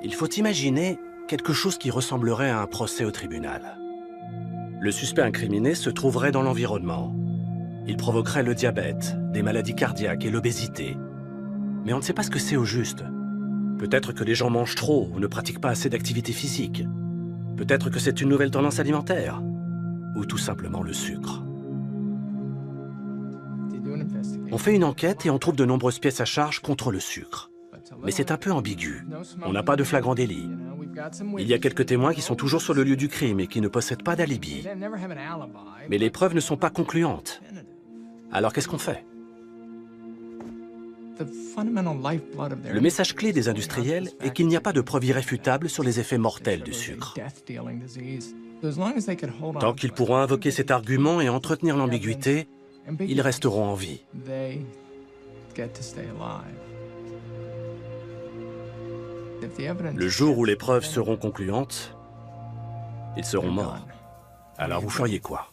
Il faut imaginer quelque chose qui ressemblerait à un procès au tribunal. Le suspect incriminé se trouverait dans l'environnement. Il provoquerait le diabète, des maladies cardiaques et l'obésité. Mais on ne sait pas ce que c'est au juste. Peut-être que les gens mangent trop ou ne pratiquent pas assez d'activité physique. Peut-être que c'est une nouvelle tendance alimentaire. Ou tout simplement le sucre. On fait une enquête et on trouve de nombreuses pièces à charge contre le sucre. Mais c'est un peu ambigu. On n'a pas de flagrant délit. Il y a quelques témoins qui sont toujours sur le lieu du crime et qui ne possèdent pas d'alibi. Mais les preuves ne sont pas concluantes. Alors qu'est-ce qu'on fait? Le message clé des industriels est qu'il n'y a pas de preuve irréfutable sur les effets mortels du sucre. Tant qu'ils pourront invoquer cet argument et entretenir l'ambiguïté, ils resteront en vie. Le jour où les preuves seront concluantes, ils seront morts. Alors vous feriez quoi?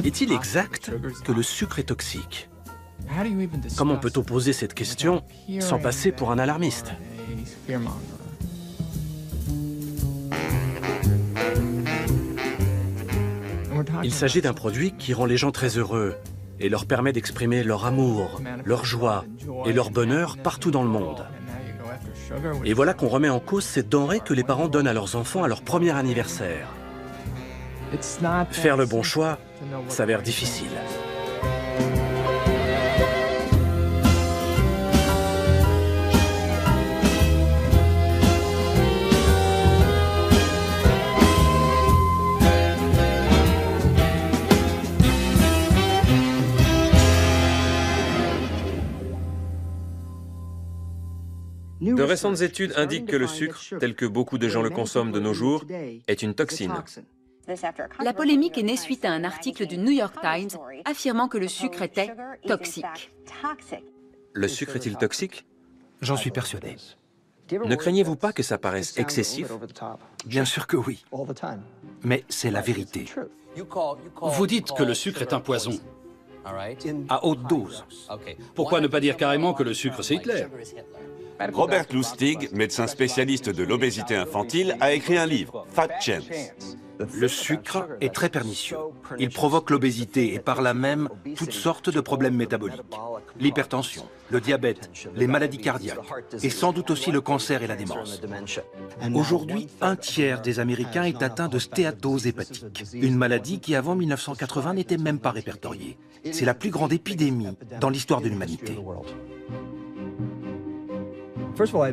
Est-il exact que le sucre est toxique? Comment peut-on poser cette question sans passer pour un alarmiste? Il s'agit d'un produit qui rend les gens très heureux et leur permet d'exprimer leur amour, leur joie et leur bonheur partout dans le monde. Et voilà qu'on remet en cause cette denrée que les parents donnent à leurs enfants à leur premier anniversaire. Faire le bon choix s'avère difficile. De récentes études indiquent que le sucre, tel que beaucoup de gens le consomment de nos jours, est une toxine. La polémique est née suite à un article du New York Times affirmant que le sucre était toxique. Le sucre est-il toxique? J'en suis persuadé. Ne craignez-vous pas que ça paraisse excessif? Bien sûr que oui. Mais c'est la vérité. Vous dites que le sucre est un poison, à haute dose. Pourquoi ne pas dire carrément que le sucre, c'est Hitler? Robert Lustig, médecin spécialiste de l'obésité infantile, a écrit un livre, Fat Chance. Le sucre est très pernicieux. Il provoque l'obésité et par là même toutes sortes de problèmes métaboliques. L'hypertension, le diabète, les maladies cardiaques et sans doute aussi le cancer et la démence. Aujourd'hui, un tiers des Américains est atteint de stéatose hépatique, une maladie qui avant 1980 n'était même pas répertoriée. C'est la plus grande épidémie dans l'histoire de l'humanité.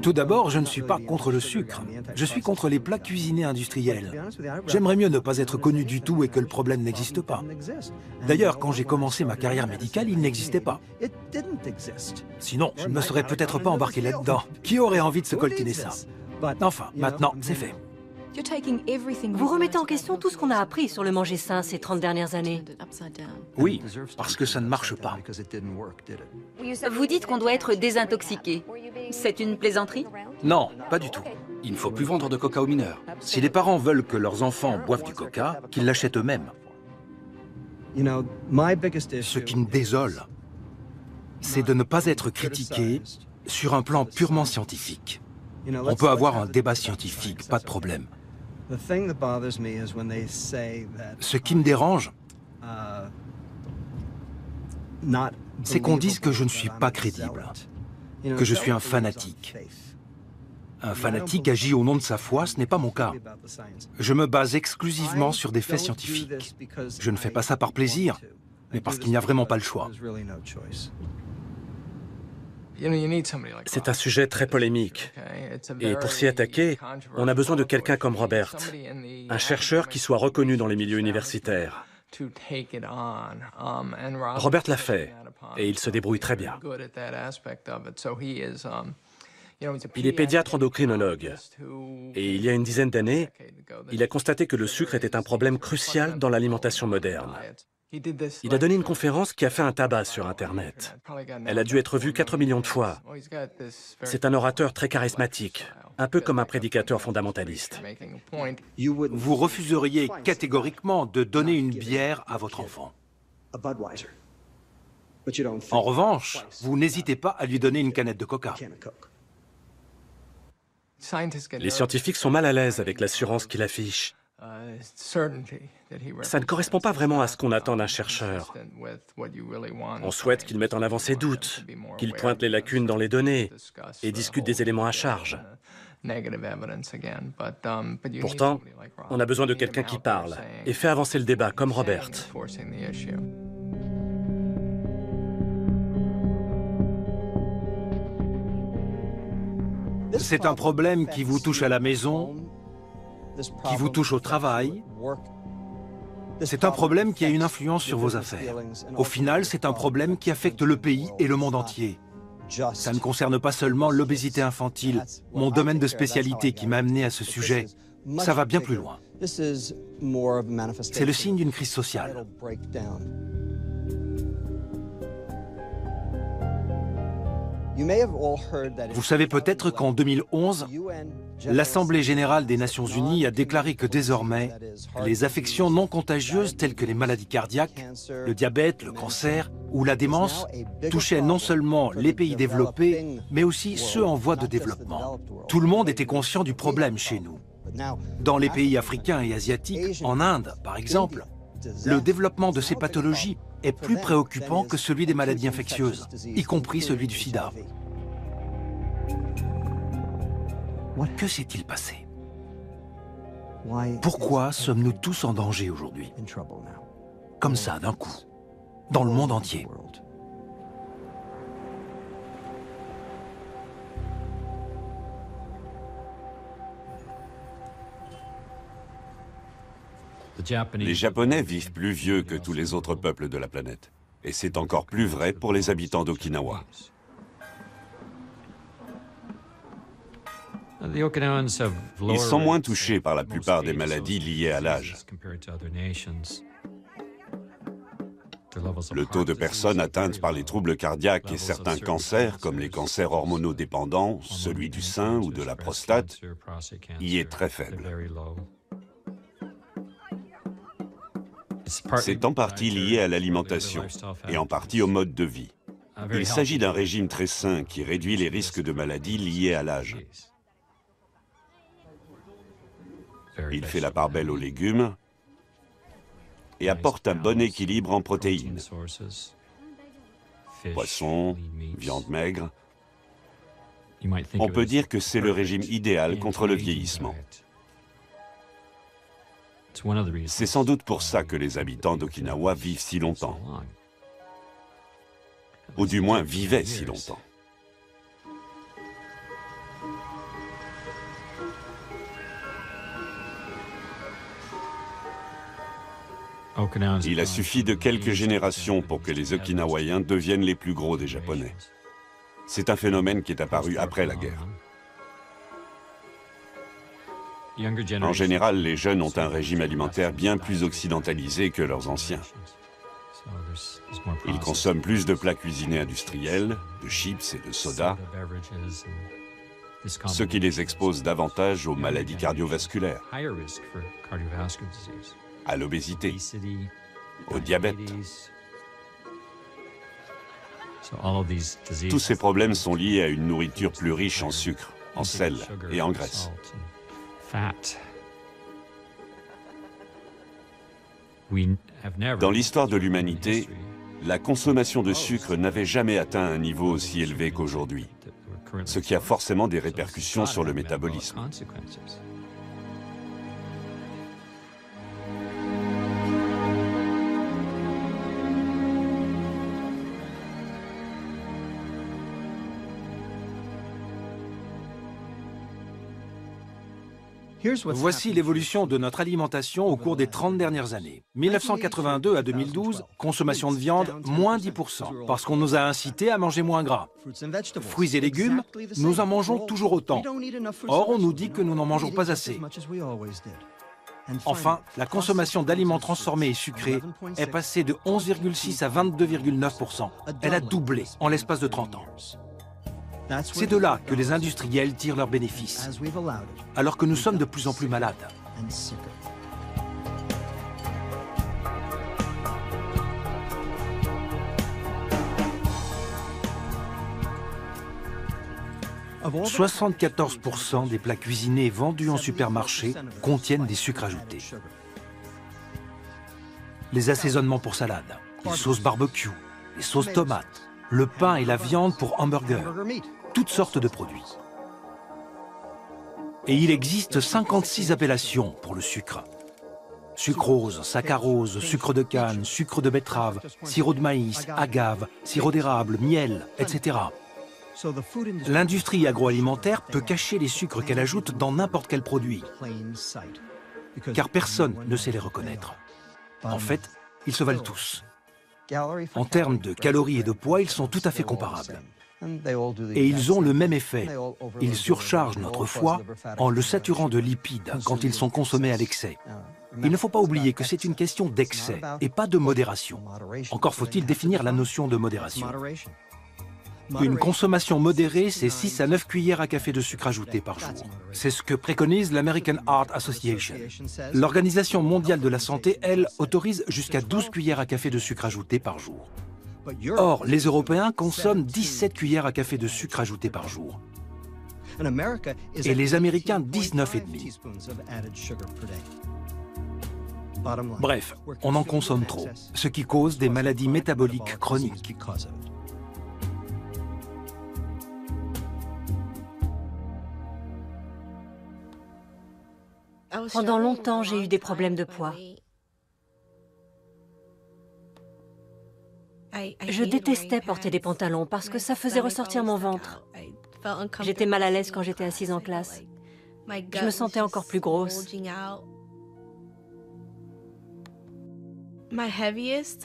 Tout d'abord, je ne suis pas contre le sucre. Je suis contre les plats cuisinés industriels. J'aimerais mieux ne pas être connu du tout et que le problème n'existe pas. D'ailleurs, quand j'ai commencé ma carrière médicale, il n'existait pas. Sinon, je ne me serais peut-être pas embarqué là-dedans. Qui aurait envie de se coltiner ça? Enfin, maintenant, c'est fait. Vous remettez en question tout ce qu'on a appris sur le manger sain ces 30 dernières années. Oui, parce que ça ne marche pas. Vous dites qu'on doit être désintoxiqué. C'est une plaisanterie? Non, pas du tout. Il ne faut plus vendre de coca aux mineurs. Si les parents veulent que leurs enfants boivent du coca, qu'ils l'achètent eux-mêmes. Ce qui me désole, c'est de ne pas être critiqué sur un plan purement scientifique. On peut avoir un débat scientifique, pas de problème. Ce qui me dérange, c'est qu'on dise que je ne suis pas crédible, que je suis un fanatique. Un fanatique agit au nom de sa foi, ce n'est pas mon cas. Je me base exclusivement sur des faits scientifiques. Je ne fais pas ça par plaisir, mais parce qu'il n'y a vraiment pas le choix. C'est un sujet très polémique. Et pour s'y attaquer, on a besoin de quelqu'un comme Robert, un chercheur qui soit reconnu dans les milieux universitaires. Robert l'a fait, et il se débrouille très bien. Il est pédiatre endocrinologue. Et il y a une dizaine d'années, il a constaté que le sucre était un problème crucial dans l'alimentation moderne. Il a donné une conférence qui a fait un tabac sur Internet. Elle a dû être vue 4 millions de fois. C'est un orateur très charismatique, un peu comme un prédicateur fondamentaliste. Vous refuseriez catégoriquement de donner une bière à votre enfant. En revanche, vous n'hésitez pas à lui donner une canette de coca. Les scientifiques sont mal à l'aise avec l'assurance qu'il affiche. Ça ne correspond pas vraiment à ce qu'on attend d'un chercheur. On souhaite qu'il mette en avant ses doutes, qu'il pointe les lacunes dans les données et discute des éléments à charge. Pourtant, on a besoin de quelqu'un qui parle et fait avancer le débat, comme Robert. C'est un problème qui vous touche à la maison, qui vous touche au travail. C'est un problème qui a une influence sur vos affaires. Au final, c'est un problème qui affecte le pays et le monde entier. Ça ne concerne pas seulement l'obésité infantile, mon domaine de spécialité qui m'a amené à ce sujet. Ça va bien plus loin. C'est le signe d'une crise sociale. Vous savez peut-être qu'en 2011, l'Assemblée générale des Nations unies a déclaré que désormais, les affections non contagieuses telles que les maladies cardiaques, le diabète, le cancer ou la démence touchaient non seulement les pays développés, mais aussi ceux en voie de développement. Tout le monde était conscient du problème chez nous. Dans les pays africains et asiatiques, en Inde par exemple, le développement de ces pathologies est plus préoccupant que celui des maladies infectieuses, y compris celui du sida. Que s'est-il passé? Pourquoi sommes-nous tous en danger aujourd'hui? Comme ça, d'un coup, dans le monde entier. Les Japonais vivent plus vieux que tous les autres peuples de la planète. Et c'est encore plus vrai pour les habitants d'Okinawa. Ils sont moins touchés par la plupart des maladies liées à l'âge. Le taux de personnes atteintes par les troubles cardiaques et certains cancers, comme les cancers hormonodépendants, celui du sein ou de la prostate, y est très faible. C'est en partie lié à l'alimentation et en partie au mode de vie. Il s'agit d'un régime très sain qui réduit les risques de maladies liées à l'âge. Il fait la part belle aux légumes et apporte un bon équilibre en protéines. Poisson, viande maigre. On peut dire que c'est le régime idéal contre le vieillissement. C'est sans doute pour ça que les habitants d'Okinawa vivent si longtemps. Ou du moins vivaient si longtemps. Il a suffi de quelques générations pour que les Okinawaïens deviennent les plus gros des Japonais. C'est un phénomène qui est apparu après la guerre. En général, les jeunes ont un régime alimentaire bien plus occidentalisé que leurs anciens. Ils consomment plus de plats cuisinés industriels, de chips et de sodas, ce qui les expose davantage aux maladies cardiovasculaires, à l'obésité, au diabète. Tous ces problèmes sont liés à une nourriture plus riche en sucre, en sel et en graisse. Dans l'histoire de l'humanité, la consommation de sucre n'avait jamais atteint un niveau aussi élevé qu'aujourd'hui, ce qui a forcément des répercussions sur le métabolisme. Voici l'évolution de notre alimentation au cours des 30 dernières années. 1982 à 2012, consommation de viande, moins 10%, parce qu'on nous a incités à manger moins gras. Fruits et légumes, nous en mangeons toujours autant. Or, on nous dit que nous n'en mangeons pas assez. Enfin, la consommation d'aliments transformés et sucrés est passée de 11,6 à 22,9%. Elle a doublé en l'espace de 30 ans. C'est de là que les industriels tirent leurs bénéfices, alors que nous sommes de plus en plus malades. « 74% des plats cuisinés vendus en supermarché contiennent des sucres ajoutés. Les assaisonnements pour salade, les sauces barbecue, les sauces tomates, le pain et la viande pour hamburgers, toutes sortes de produits. Et il existe 56 appellations pour le sucre. Sucrose, saccharose, sucre de canne, sucre de betterave, sirop de maïs, agave, sirop d'érable, miel, etc. L'industrie agroalimentaire peut cacher les sucres qu'elle ajoute dans n'importe quel produit, car personne ne sait les reconnaître. En fait, ils se valent tous. En termes de calories et de poids, ils sont tout à fait comparables. Et ils ont le même effet. Ils surchargent notre foie en le saturant de lipides quand ils sont consommés à l'excès. Il ne faut pas oublier que c'est une question d'excès et pas de modération. Encore faut-il définir la notion de modération. Une consommation modérée, c'est 6 à 9 cuillères à café de sucre ajouté par jour. C'est ce que préconise l'American Heart Association. L'Organisation mondiale de la santé, elle, autorise jusqu'à 12 cuillères à café de sucre ajouté par jour. Or, les Européens consomment 17 cuillères à café de sucre ajouté par jour. Et les Américains, 19,5. Bref, on en consomme trop, ce qui cause des maladies métaboliques chroniques. Pendant longtemps, j'ai eu des problèmes de poids. Je détestais porter des pantalons parce que ça faisait ressortir mon ventre. J'étais mal à l'aise quand j'étais assise en classe. Je me sentais encore plus grosse.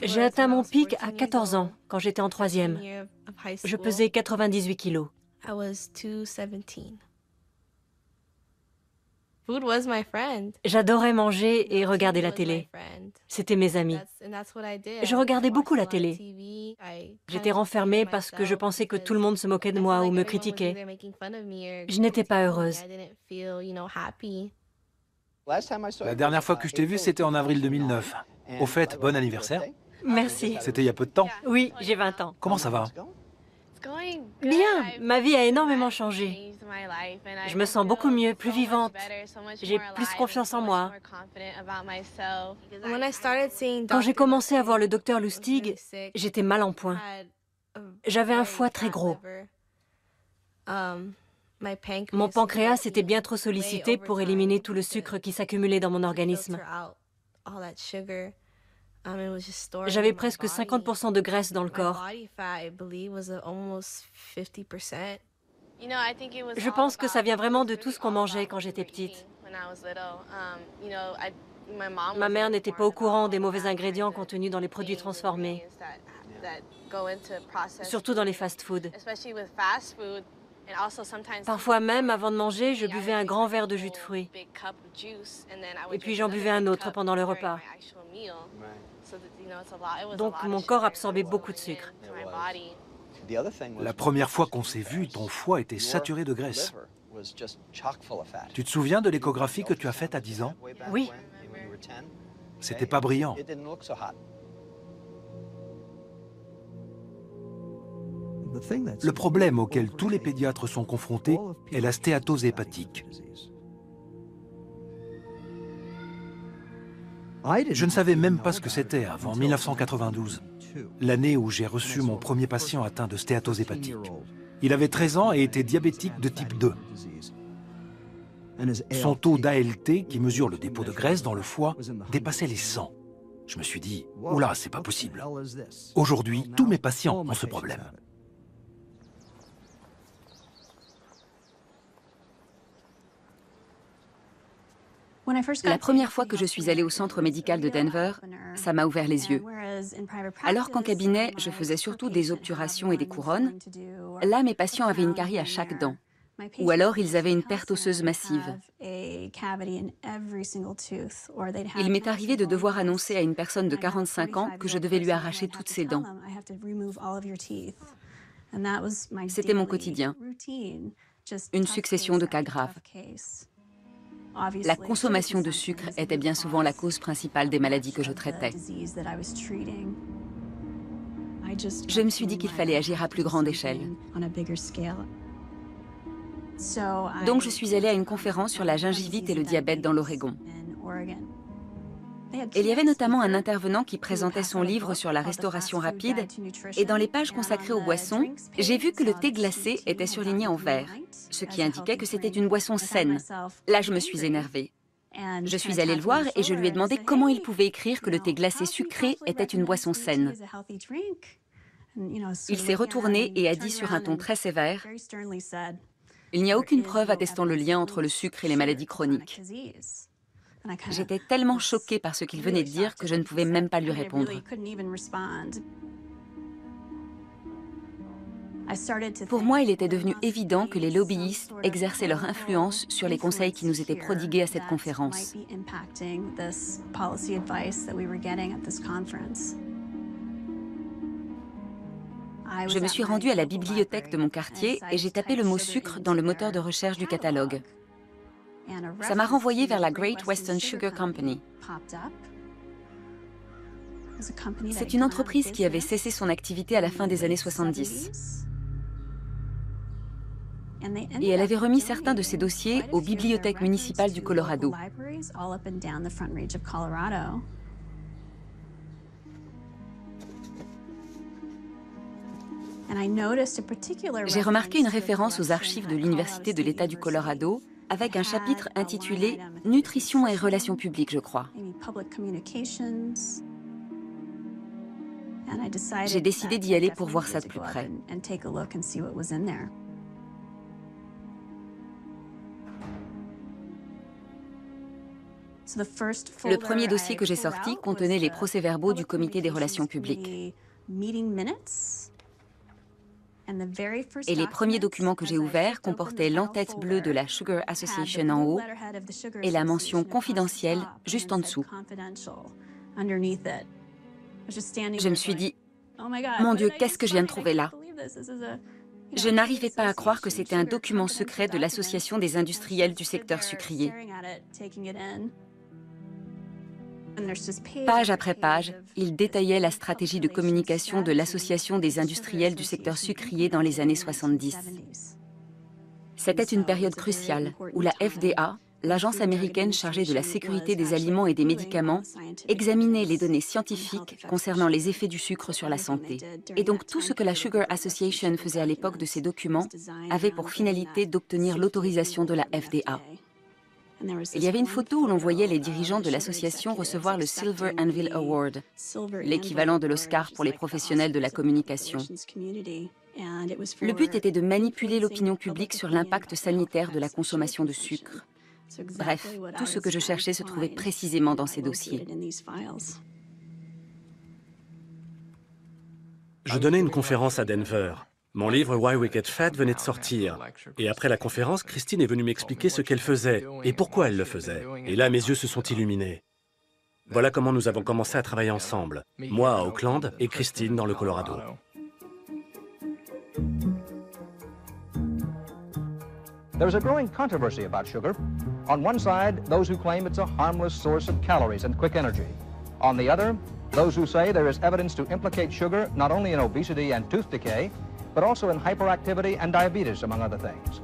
J'ai atteint mon pic à 14 ans, quand j'étais en 3e. Je pesais 98 kilos. J'adorais manger et regarder la télé. C'était mes amis. Je regardais beaucoup la télé. J'étais renfermée parce que je pensais que tout le monde se moquait de moi ou me critiquait. Je n'étais pas heureuse. La dernière fois que je t'ai vu, c'était en avril 2009. Au fait, bon anniversaire. Merci. C'était il y a peu de temps. Oui, j'ai 20 ans. Comment ça va? Bien, ma vie a énormément changé. Je me sens beaucoup mieux, plus vivante. J'ai plus confiance en moi. Quand j'ai commencé à voir le docteur Lustig, j'étais mal en point. J'avais un foie très gros. Mon pancréas était bien trop sollicité pour éliminer tout le sucre qui s'accumulait dans mon organisme. J'avais presque 50% de graisse dans le corps. Je pense que ça vient vraiment de tout ce qu'on mangeait quand j'étais petite. Ma mère n'était pas au courant des mauvais ingrédients contenus dans les produits transformés, surtout dans les fast-foods. Parfois même, avant de manger, je buvais un grand verre de jus de fruits. Et puis j'en buvais un autre pendant le repas. Donc mon corps absorbait beaucoup de sucre. La première fois qu'on s'est vu, ton foie était saturé de graisse. Tu te souviens de l'échographie que tu as faite à 10 ans? Oui. C'était pas brillant. Le problème auquel tous les pédiatres sont confrontés est la stéatose hépatique. Je ne savais même pas ce que c'était avant 1992, l'année où j'ai reçu mon premier patient atteint de stéatose hépatique. Il avait 13 ans et était diabétique de type 2. Son taux d'ALT, qui mesure le dépôt de graisse dans le foie, dépassait les 100. Je me suis dit, oula, c'est pas possible. Aujourd'hui, tous mes patients ont ce problème. La première fois que je suis allée au centre médical de Denver, ça m'a ouvert les yeux. Alors qu'en cabinet, je faisais surtout des obturations et des couronnes, là, mes patients avaient une carie à chaque dent. Ou alors, ils avaient une perte osseuse massive. Il m'est arrivé de devoir annoncer à une personne de 45 ans que je devais lui arracher toutes ses dents. C'était mon quotidien, une succession de cas graves. La consommation de sucre était bien souvent la cause principale des maladies que je traitais. Je me suis dit qu'il fallait agir à plus grande échelle. Donc je suis allée à une conférence sur la gingivite et le diabète dans l'Oregon. Il y avait notamment un intervenant qui présentait son livre sur la restauration rapide, et dans les pages consacrées aux boissons, j'ai vu que le thé glacé était surligné en vert, ce qui indiquait que c'était une boisson saine. Là, je me suis énervée. Je suis allée le voir et je lui ai demandé comment il pouvait écrire que le thé glacé sucré était une boisson saine. Il s'est retourné et a dit sur un ton très sévère: « Il n'y a aucune preuve attestant le lien entre le sucre et les maladies chroniques. » J'étais tellement choquée par ce qu'il venait de dire que je ne pouvais même pas lui répondre. Pour moi, il était devenu évident que les lobbyistes exerçaient leur influence sur les conseils qui nous étaient prodigués à cette conférence. Je me suis rendue à la bibliothèque de mon quartier et j'ai tapé le mot sucre dans le moteur de recherche du catalogue. Ça m'a renvoyé vers la Great Western Sugar Company. C'est une entreprise qui avait cessé son activité à la fin des années 70. Et elle avait remis certains de ses dossiers aux bibliothèques municipales du Colorado. J'ai remarqué une référence aux archives de l'Université de l'État du Colorado avec un chapitre intitulé « Nutrition et relations publiques », je crois. J'ai décidé d'y aller pour voir ça de plus près. Le premier dossier que j'ai sorti contenait les procès-verbaux du comité des relations publiques. Et les premiers documents que j'ai ouverts comportaient l'entête bleue de la Sugar Association en haut et la mention confidentielle juste en dessous. Je me suis dit, mon Dieu, qu'est-ce que je viens de trouver là? Je n'arrivais pas à croire que c'était un document secret de l'Association des industriels du secteur sucrier. Page après page, il détaillait la stratégie de communication de l'Association des industriels du secteur sucrier dans les années 70. C'était une période cruciale où la FDA, l'agence américaine chargée de la sécurité des aliments et des médicaments, examinait les données scientifiques concernant les effets du sucre sur la santé. Et donc tout ce que la Sugar Association faisait à l'époque de ces documents avait pour finalité d'obtenir l'autorisation de la FDA. Il y avait une photo où l'on voyait les dirigeants de l'association recevoir le Silver Anvil Award, l'équivalent de l'Oscar pour les professionnels de la communication. Le but était de manipuler l'opinion publique sur l'impact sanitaire de la consommation de sucre. Bref, tout ce que je cherchais se trouvait précisément dans ces dossiers. Je donnais une conférence à Denver. Mon livre Why We Get Fat venait de sortir. Et après la conférence, Christine est venue m'expliquer ce qu'elle faisait et pourquoi elle le faisait. Et là, mes yeux se sont illuminés. Voilà comment nous avons commencé à travailler ensemble. Moi à Oakland et Christine dans le Colorado. There's a growing controversy about sugar. On one side, those who claim it's a harmless source of calories and quick energy. On the other, those who say there is evidence to implicate sugar not only in obesity and tooth decay, but also in hyperactivity and diabetes, among other things.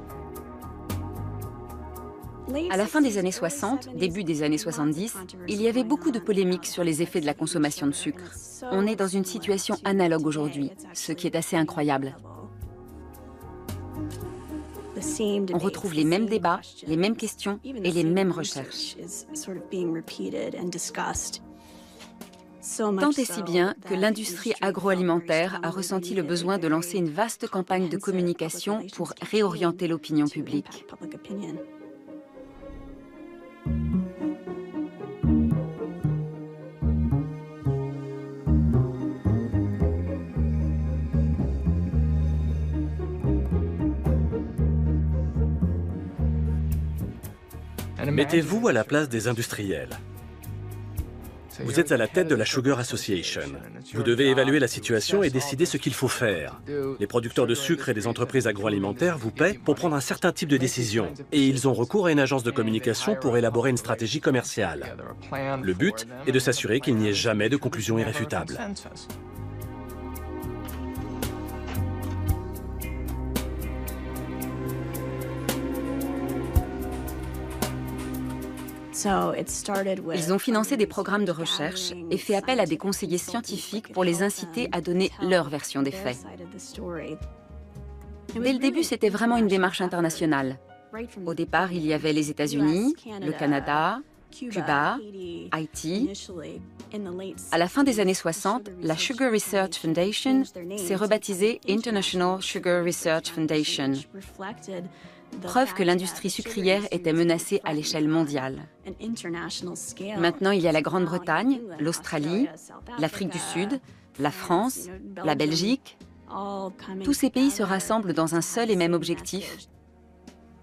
À la fin des années 60, début des années 70, il y avait beaucoup de polémiques sur les effets de la consommation de sucre. On est dans une situation analogue aujourd'hui, ce qui est assez incroyable. On retrouve les mêmes débats, les mêmes questions et les mêmes recherches. Tant et si bien que l'industrie agroalimentaire a ressenti le besoin de lancer une vaste campagne de communication pour réorienter l'opinion publique. Mettez-vous à la place des industriels. Vous êtes à la tête de la Sugar Association. Vous devez évaluer la situation et décider ce qu'il faut faire. Les producteurs de sucre et des entreprises agroalimentaires vous paient pour prendre un certain type de décision. Et ils ont recours à une agence de communication pour élaborer une stratégie commerciale. Le but est de s'assurer qu'il n'y ait jamais de conclusion irréfutable. Ils ont financé des programmes de recherche et fait appel à des conseillers scientifiques pour les inciter à donner leur version des faits. Dès le début, c'était vraiment une démarche internationale. Au départ, il y avait les États-Unis, le Canada, Cuba, Haïti. À la fin des années 60, la Sugar Research Foundation s'est rebaptisée International Sugar Research Foundation. Preuve que l'industrie sucrière était menacée à l'échelle mondiale. Maintenant, il y a la Grande-Bretagne, l'Australie, l'Afrique du Sud, la France, la Belgique. Tous ces pays se rassemblent dans un seul et même objectif,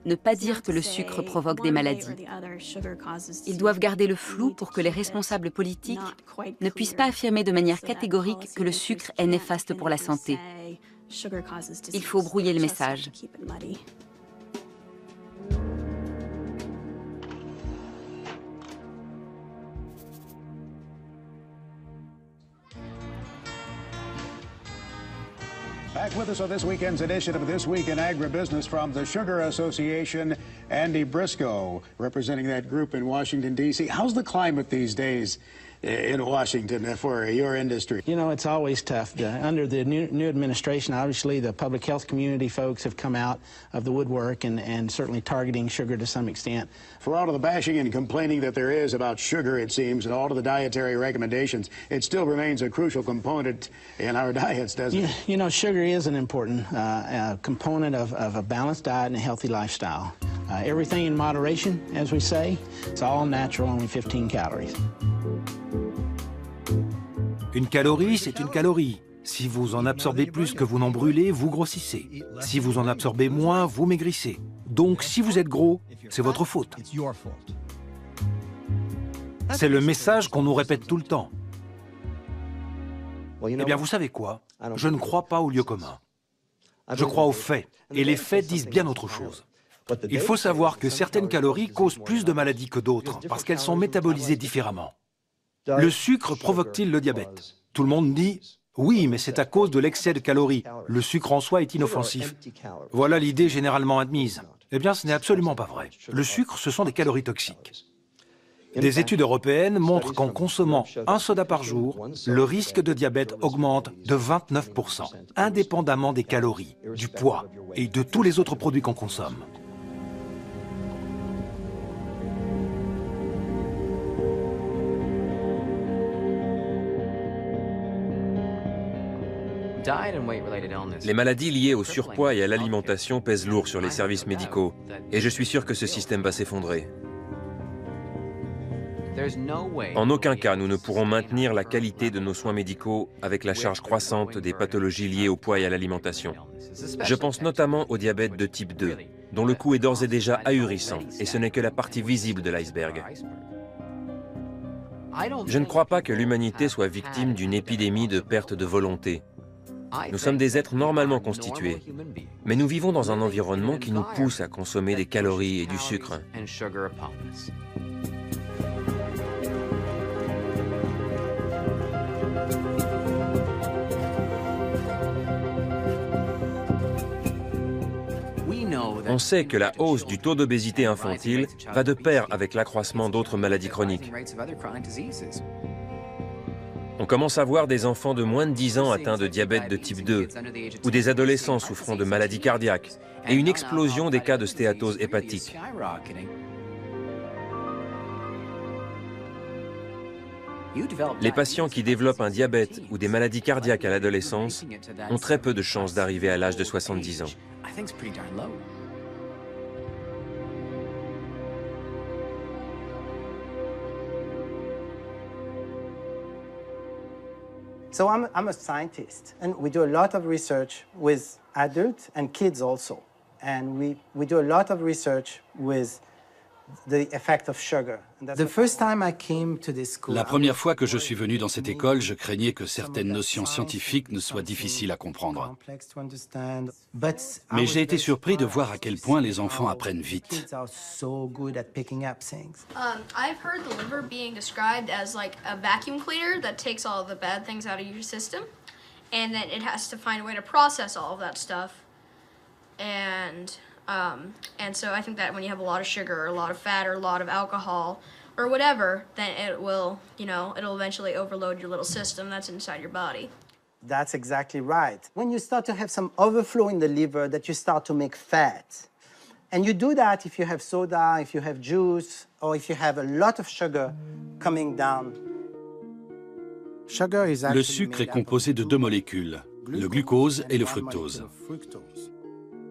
ne pas dire que le sucre provoque des maladies. Ils doivent garder le flou pour que les responsables politiques ne puissent pas affirmer de manière catégorique que le sucre est néfaste pour la santé. Il faut brouiller le message. Back with us on this weekend's edition of This Week in Agribusiness from the Sugar Association, Andy Briscoe, representing that group in Washington, D.C. How's the climate these days in Washington for your industry? You know, it's always tough. Under the new administration, obviously, the public health community folks have come out of the woodwork and certainly targeting sugar to some extent. For all of the bashing and complaining that there is about sugar, it seems, and all of the dietary recommendations, it still remains a crucial component in our diets, doesn't it? You know, sugar is an important component of a balanced diet and a healthy lifestyle. Everything in moderation, as we say. It's all natural, only 15 calories. Une calorie, c'est une calorie. Si vous en absorbez plus que vous n'en brûlez, vous grossissez. Si vous en absorbez moins, vous maigrissez. Donc, si vous êtes gros, c'est votre faute. C'est le message qu'on nous répète tout le temps. Eh bien, vous savez quoi? Je ne crois pas au lieu commun. Je crois aux faits. Et les faits disent bien autre chose. Il faut savoir que certaines calories causent plus de maladies que d'autres, parce qu'elles sont métabolisées différemment. Le sucre provoque-t-il le diabète? Tout le monde dit « Oui, mais c'est à cause de l'excès de calories. Le sucre en soi est inoffensif. » Voilà l'idée généralement admise. Eh bien, ce n'est absolument pas vrai. Le sucre, ce sont des calories toxiques. Des études européennes montrent qu'en consommant un soda par jour, le risque de diabète augmente de 29%, indépendamment des calories, du poids et de tous les autres produits qu'on consomme. Les maladies liées au surpoids et à l'alimentation pèsent lourd sur les services médicaux, et je suis sûr que ce système va s'effondrer. En aucun cas, nous ne pourrons maintenir la qualité de nos soins médicaux avec la charge croissante des pathologies liées au poids et à l'alimentation. Je pense notamment au diabète de type 2, dont le coût est d'ores et déjà ahurissant, et ce n'est que la partie visible de l'iceberg. Je ne crois pas que l'humanité soit victime d'une épidémie de perte de volonté. Nous sommes des êtres normalement constitués, mais nous vivons dans un environnement qui nous pousse à consommer des calories et du sucre. On sait que la hausse du taux d'obésité infantile va de pair avec l'accroissement d'autres maladies chroniques. On commence à voir des enfants de moins de 10 ans atteints de diabète de type 2 ou des adolescents souffrant de maladies cardiaques et une explosion des cas de stéatose hépatique. Les patients qui développent un diabète ou des maladies cardiaques à l'adolescence ont très peu de chances d'arriver à l'âge de 70 ans. So I'm a scientist, and we do a lot of research with adults and kids also. And we do a lot of research with La première fois que je suis venu dans cette école, je craignais que certaines notions scientifiques ne soient difficiles à comprendre. Mais j'ai été surpris de voir à quel point les enfants apprennent vite. I've heard the liver being described as like a vacuum cleaner that takes all the bad things out of your system, and then it has to find a way to process all of that stuff. And so I think that when you have a lot of sugar or a lot of fat or a lot of alcohol or whatever, then it will, it'll eventually overload your little system that's inside your body. That's exactly right. When you start to have some overflow in the liver, that you start to make fat. And you do that if you have soda, if you have juice, or if you have a lot of sugar coming down. Le sucre est composé de deux molécules, le glucose et le fructose.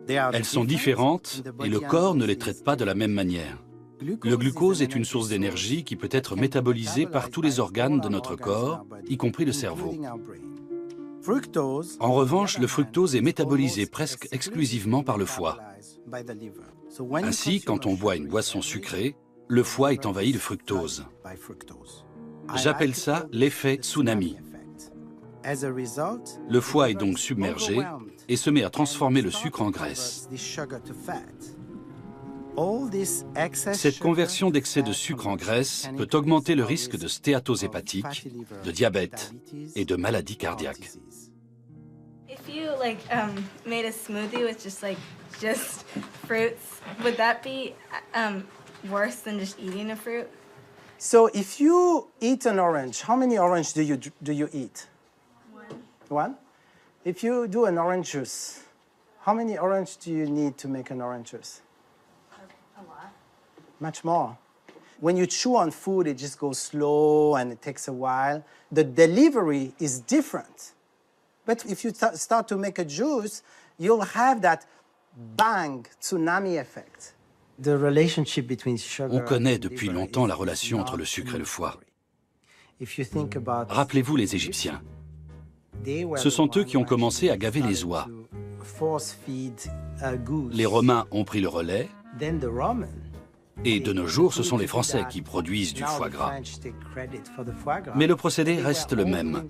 Elles sont différentes et le corps ne les traite pas de la même manière. Le glucose est une source d'énergie qui peut être métabolisée par tous les organes de notre corps, y compris le cerveau. En revanche, le fructose est métabolisé presque exclusivement par le foie. Ainsi, quand on boit une boisson sucrée, le foie est envahi de fructose. J'appelle ça l'effet tsunami. Le foie est donc submergé et se met à transformer le sucre en graisse. Cette conversion d'excès de sucre en graisse peut augmenter le risque de stéatose hépatique, de diabète et de maladies cardiaques. If you made a smoothie with just fruits, would that be worse than just eating a fruit? So if you eat an orange, how many oranges do you eat? One? If you do an orange juice, how many oranges do you need to make an orange juice? A lot. Much more. When you chew on food, it just goes slow and it takes a while. The delivery is different. But if you start to make a juice, you'll have that bang, tsunami effect. The relationship between sugar On connaît depuis longtemps la relation entre le sucre et le foie. Rappelez-vous les Égyptiens. Ce sont eux qui ont commencé à gaver les oies. Les Romains ont pris le relais, et de nos jours, ce sont les Français qui produisent du foie gras. Mais le procédé reste le même.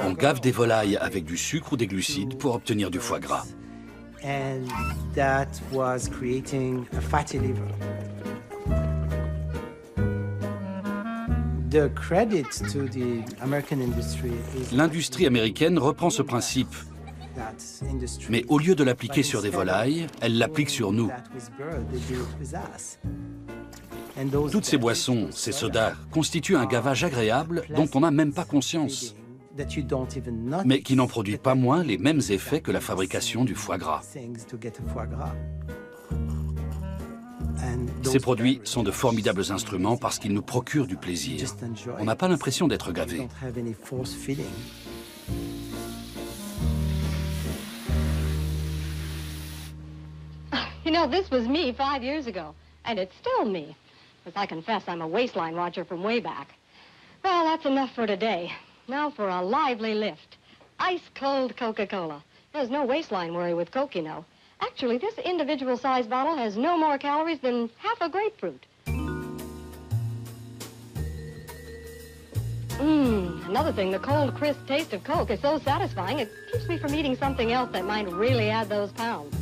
On gave des volailles avec du sucre ou des glucides pour obtenir du foie gras. L'industrie américaine reprend ce principe, mais au lieu de l'appliquer sur des volailles, elle l'applique sur nous. Toutes ces boissons, ces sodas, constituent un gavage agréable dont on n'a même pas conscience, mais qui n'en produit pas moins les mêmes effets que la fabrication du foie gras. Ces produits sont de formidables instruments parce qu'ils nous procurent du plaisir. On n'a pas l'impression d'être gavé. You know, this was me 5 years ago, and it's still me. But I confess I'm a waistline watcher from way back. Well, that's enough for today. Now for a lively lift. Ice-cold Coca-Cola. There's no waistline worry with Coke, you know. Actually, this individual-sized bottle has no more calories than half a grapefruit. Another thing, the cold, crisp taste of Coke is so satisfying, it keeps me from eating something else that might really add those pounds.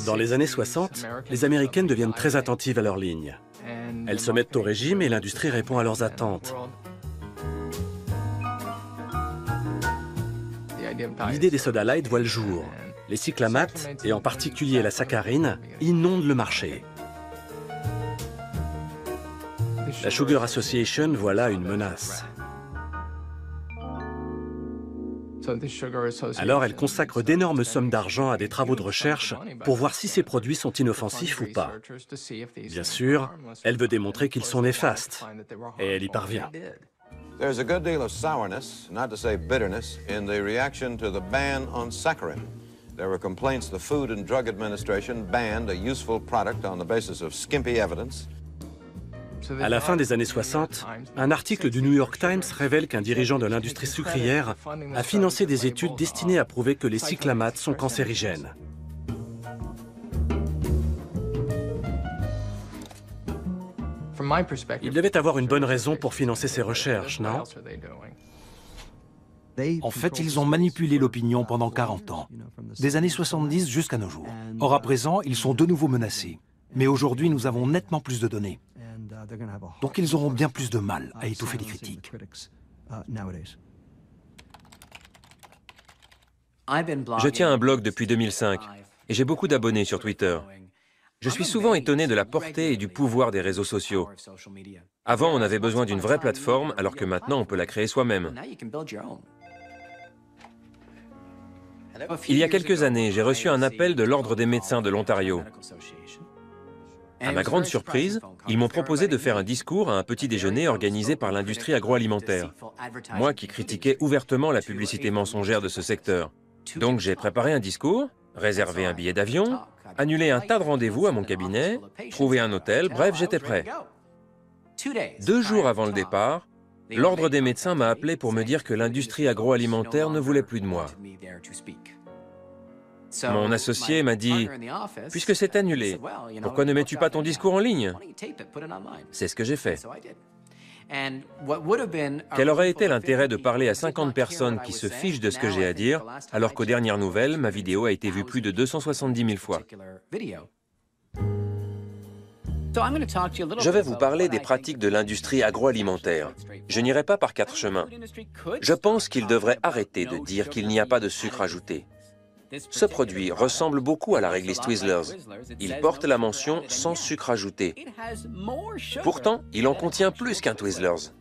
Dans les années 60, les Américaines deviennent très attentives à leurs lignes. Elles se mettent au régime et l'industrie répond à leurs attentes. L'idée des soda light voit le jour. Les cyclamates, et en particulier la saccharine, inondent le marché. La Sugar Association voit là une menace. Alors elle consacre d'énormes sommes d'argent à des travaux de recherche pour voir si ces produits sont inoffensifs ou pas. Bien sûr, elle veut démontrer qu'ils sont néfastes, et elle y parvient. There's a good deal of sourness, not to say bitterness, in the reaction to the ban on saccharin. There were complaints the Food and Drug Administration banned a useful product on the basis of skimpy evidence. À la fin des années 60, un article du New York Times révèle qu'un dirigeant de l'industrie sucrière a financé des études destinées à prouver que les cyclamates sont cancérigènes. Il devait avoir une bonne raison pour financer ces recherches, non? En fait, ils ont manipulé l'opinion pendant 40 ans, des années 70 jusqu'à nos jours. Or, à présent, ils sont de nouveau menacés. Mais aujourd'hui, nous avons nettement plus de données. Donc, ils auront bien plus de mal à étouffer les critiques. Je tiens un blog depuis 2005 et j'ai beaucoup d'abonnés sur Twitter. Je suis souvent étonné de la portée et du pouvoir des réseaux sociaux. Avant, on avait besoin d'une vraie plateforme, alors que maintenant, on peut la créer soi-même. Il y a quelques années, j'ai reçu un appel de l'Ordre des médecins de l'Ontario. À ma grande surprise, ils m'ont proposé de faire un discours à un petit déjeuner organisé par l'industrie agroalimentaire. Moi qui critiquais ouvertement la publicité mensongère de ce secteur. Donc j'ai préparé un discours, réservé un billet d'avion, annulé un tas de rendez-vous à mon cabinet, trouvé un hôtel, bref, j'étais prêt. 2 jours avant le départ, l'Ordre des médecins m'a appelé pour me dire que l'industrie agroalimentaire ne voulait plus de moi. Mon associé m'a dit « Puisque c'est annulé, pourquoi ne mets-tu pas ton discours en ligne ?» C'est ce que j'ai fait. Quel aurait été l'intérêt de parler à 50 personnes qui se fichent de ce que j'ai à dire, alors qu'aux dernières nouvelles, ma vidéo a été vue plus de 270 000 fois. Je vais vous parler des pratiques de l'industrie agroalimentaire. Je n'irai pas par 4 chemins. Je pense qu'il devrait arrêter de dire qu'il n'y a pas de sucre ajouté. Ce produit ressemble beaucoup à la réglisse Twizzlers. Il porte la mention « sans sucre ajouté ». Pourtant, il en contient plus qu'un Twizzlers.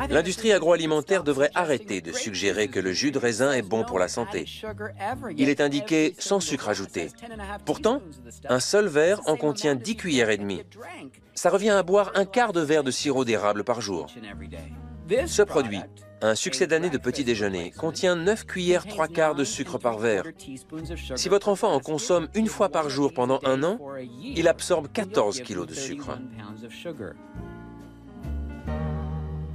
L'industrie agroalimentaire devrait arrêter de suggérer que le jus de raisin est bon pour la santé. Il est indiqué « sans sucre ajouté ». Pourtant, un seul verre en contient 10 cuillères et demie. Ça revient à boire un quart de verre de sirop d'érable par jour. Ce produit, un succès d'année de petit déjeuner, contient 9 cuillères 3/4 de sucre par verre. Si votre enfant en consomme 1 fois par jour pendant 1 an, il absorbe 14 kilos de sucre.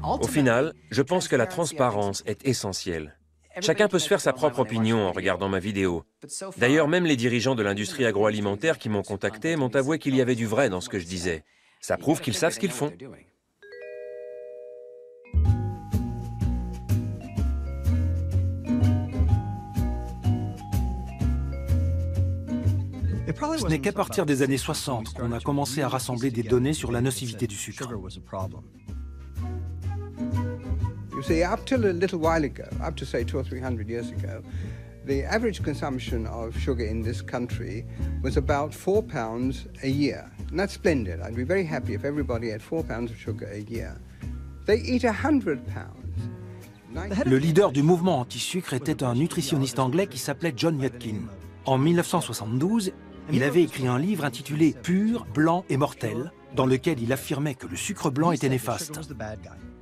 Au final, je pense que la transparence est essentielle. Chacun peut se faire sa propre opinion en regardant ma vidéo. D'ailleurs, même les dirigeants de l'industrie agroalimentaire qui m'ont contacté m'ont avoué qu'il y avait du vrai dans ce que je disais. Ça prouve qu'ils savent ce qu'ils font. Ce n'est qu'à partir des années 60 qu'on a commencé à rassembler des données sur la nocivité du sucre. You see, up till a little while ago, up to say 200 or 300 years ago, the average consumption of sugar in this country was about 4 pounds a year. And that's splendid. I'd be very happy if everybody had 4 pounds of sugar a year. They eat 100 pounds. Le leader du mouvement anti-sucre était un nutritionniste anglais qui s'appelait John Yudkin. En 1972, il avait écrit un livre intitulé « Pur, blanc et mortel », dans lequel il affirmait que le sucre blanc était néfaste.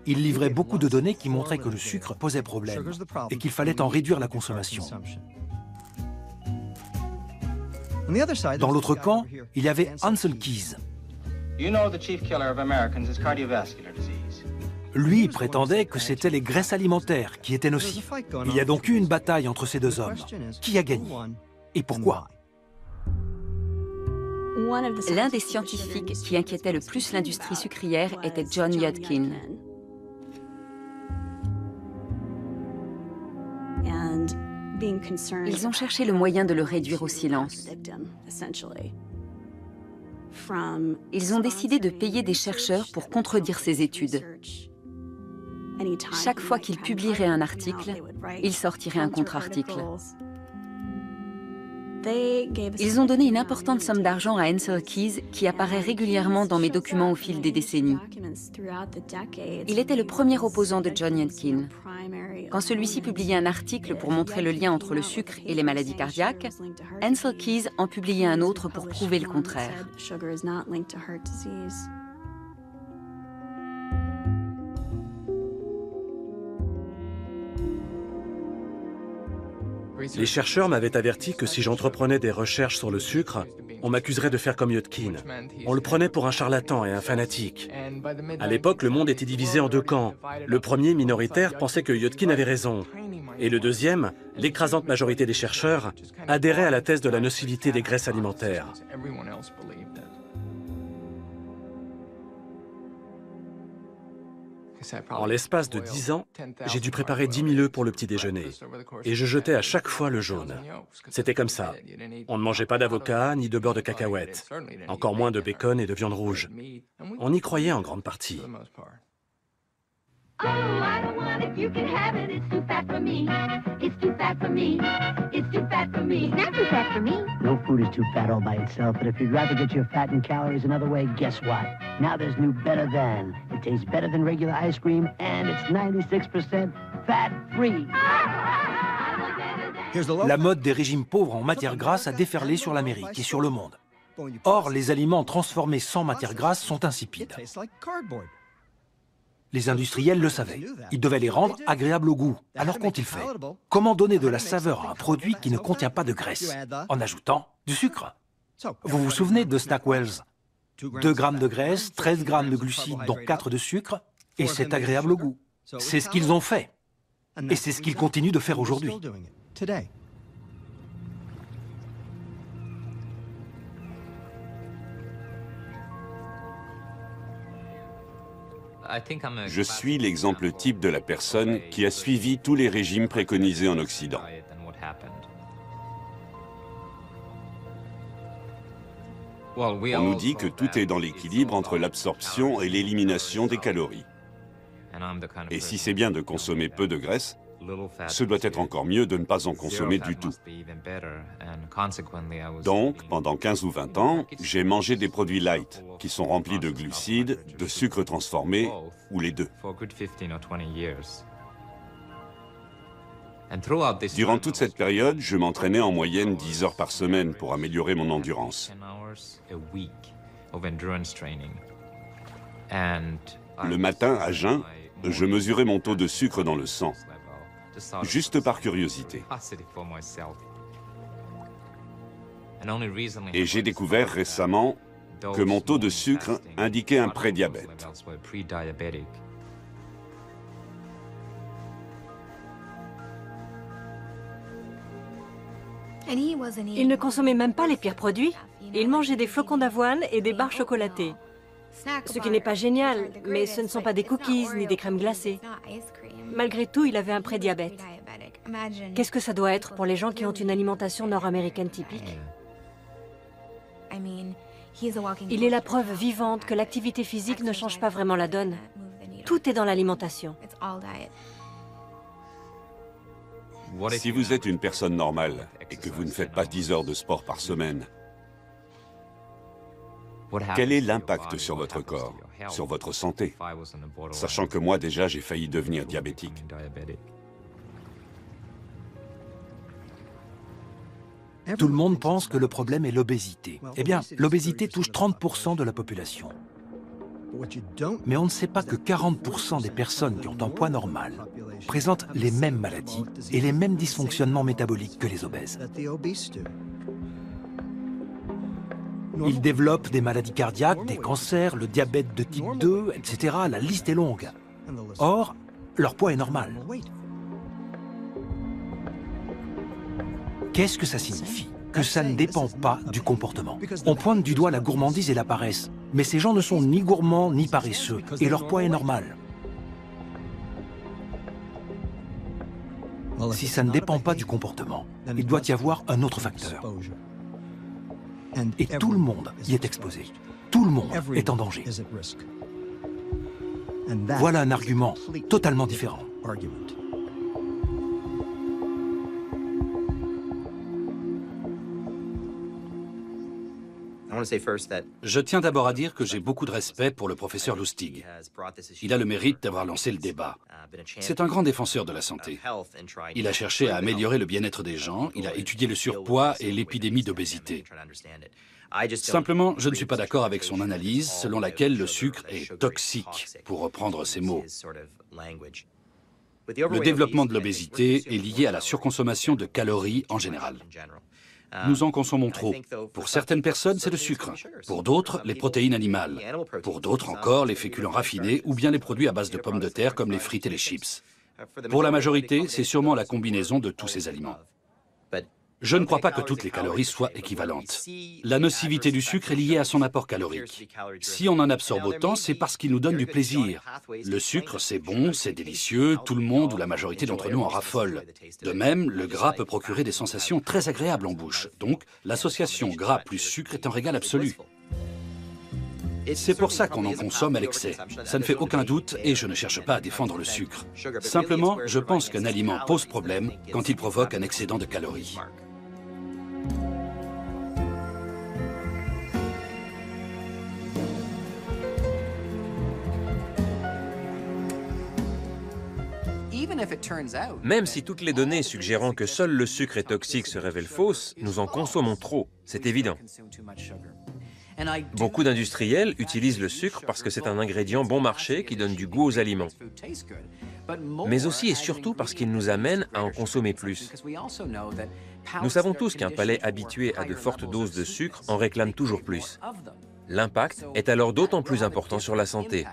Il livrait beaucoup de données qui montraient que le sucre posait problème et qu'il fallait en réduire la consommation. Dans l'autre camp, il y avait Ancel Keys. Lui prétendait que c'était les graisses alimentaires qui étaient nocives. Il y a donc eu une bataille entre ces 2 hommes. Qui a gagné? Et pourquoi? L'un des scientifiques qui inquiétait le plus l'industrie sucrière était John Yudkin. Ils ont cherché le moyen de le réduire au silence. Ils ont décidé de payer des chercheurs pour contredire ces études. Chaque fois qu'ils publieraient un article, ils sortiraient un contre-article. Ils ont donné une importante somme d'argent à Ancel Keys, qui apparaît régulièrement dans mes documents au fil des décennies. Il était le premier opposant de John Yudkin. Quand celui-ci publiait un article pour montrer le lien entre le sucre et les maladies cardiaques, Ancel Keys en publiait un autre pour prouver le contraire. Les chercheurs m'avaient averti que si j'entreprenais des recherches sur le sucre, on m'accuserait de faire comme Yudkin. On le prenait pour un charlatan et un fanatique. À l'époque, le monde était divisé en deux camps. Le premier, minoritaire, pensait que Yudkin avait raison. Et le deuxième, l'écrasante majorité des chercheurs, adhérait à la thèse de la nocivité des graisses alimentaires. En l'espace de 10 ans, j'ai dû préparer 10 000 œufs pour le petit déjeuner. Et je jetais à chaque fois le jaune. C'était comme ça. On ne mangeait pas d'avocat ni de beurre de cacahuète. Encore moins de bacon et de viande rouge. On y croyait en grande partie. Oh, I don't want it, you can have it, it's too fat for me. It's too fat for me. It's too fat for me. It's not too fat for me. No food is too fat all by itself, but if you'd rather get your fat and calories another way, guess what? Now there's new Better Than. It tastes better than regular ice cream, and it's 96% fat-free. La mode des régimes pauvres en matière grasse a déferlé sur l'Amérique et sur le monde. Or, les aliments transformés sans matière grasse sont insipides. Les industriels le savaient. Ils devaient les rendre agréables au goût. Alors qu'ont-ils fait? Comment donner de la saveur à un produit qui ne contient pas de graisse? En ajoutant du sucre. Vous vous souvenez de Stackwells? 2 grammes de graisse, 13 grammes de glucides, dont 4 de sucre, et c'est agréable au goût. C'est ce qu'ils ont fait. Et c'est ce qu'ils continuent de faire aujourd'hui. Je suis l'exemple type de la personne qui a suivi tous les régimes préconisés en Occident. On nous dit que tout est dans l'équilibre entre l'absorption et l'élimination des calories. Et si c'est bien de consommer peu de graisse, ce doit être encore mieux de ne pas en consommer du tout. Donc, pendant 15 ou 20 ans, j'ai mangé des produits light, qui sont remplis de glucides, de sucre transformé, ou les deux. Durant toute cette période, je m'entraînais en moyenne 10 heures par semaine pour améliorer mon endurance. Le matin, à jeun, je mesurais mon taux de sucre dans le sang, juste par curiosité. Et j'ai découvert récemment que mon taux de sucre indiquait un prédiabète. Il ne consommait même pas les pires produits. Il mangeait des flocons d'avoine et des barres chocolatées. Ce qui n'est pas génial, mais ce ne sont pas des cookies ni des crèmes glacées. Malgré tout, il avait un prédiabète. Qu'est-ce que ça doit être pour les gens qui ont une alimentation nord-américaine typique? Il est la preuve vivante que l'activité physique ne change pas vraiment la donne. Tout est dans l'alimentation. Si vous êtes une personne normale et que vous ne faites pas 10 heures de sport par semaine, quel est l'impact sur votre corps, sur votre santé? Sachant que moi, déjà, j'ai failli devenir diabétique. Tout le monde pense que le problème est l'obésité. Eh bien, l'obésité touche 30% de la population. Mais on ne sait pas que 40% des personnes qui ont un poids normal présentent les mêmes maladies et les mêmes dysfonctionnements métaboliques que les obèses. Ils développent des maladies cardiaques, des cancers, le diabète de type 2, etc. La liste est longue. Or, leur poids est normal. Qu'est-ce que ça signifie? Que ça ne dépend pas du comportement. On pointe du doigt la gourmandise et la paresse, mais ces gens ne sont ni gourmands ni paresseux, et leur poids est normal. Si ça ne dépend pas du comportement, il doit y avoir un autre facteur. Et tout le monde y est exposé. Tout le monde est en danger. Voilà un argument totalement différent. Je tiens d'abord à dire que j'ai beaucoup de respect pour le professeur Lustig. Il a le mérite d'avoir lancé le débat. C'est un grand défenseur de la santé. Il a cherché à améliorer le bien-être des gens, il a étudié le surpoids et l'épidémie d'obésité. Simplement, je ne suis pas d'accord avec son analyse selon laquelle le sucre est toxique, pour reprendre ses mots. Le développement de l'obésité est lié à la surconsommation de calories en général. Nous en consommons trop. Pour certaines personnes, c'est le sucre. Pour d'autres, les protéines animales. Pour d'autres encore, les féculents raffinés ou bien les produits à base de pommes de terre comme les frites et les chips. Pour la majorité, c'est sûrement la combinaison de tous ces aliments. Je ne crois pas que toutes les calories soient équivalentes. La nocivité du sucre est liée à son apport calorique. Si on en absorbe autant, c'est parce qu'il nous donne du plaisir. Le sucre, c'est bon, c'est délicieux, tout le monde ou la majorité d'entre nous en raffole. De même, le gras peut procurer des sensations très agréables en bouche. Donc, l'association gras plus sucre est un régal absolu. C'est pour ça qu'on en consomme à l'excès. Ça ne fait aucun doute et je ne cherche pas à défendre le sucre. Simplement, je pense qu'un aliment pose problème quand il provoque un excédent de calories. Même si toutes les données suggérant que seul le sucre est toxique se révèlent fausses, nous en consommons trop, c'est évident. Beaucoup d'industriels utilisent le sucre parce que c'est un ingrédient bon marché qui donne du goût aux aliments. Mais aussi et surtout parce qu'il nous amène à en consommer plus. Nous savons tous qu'un palais habitué à de fortes doses de sucre en réclame toujours plus. L'impact est alors d'autant plus important sur la santé.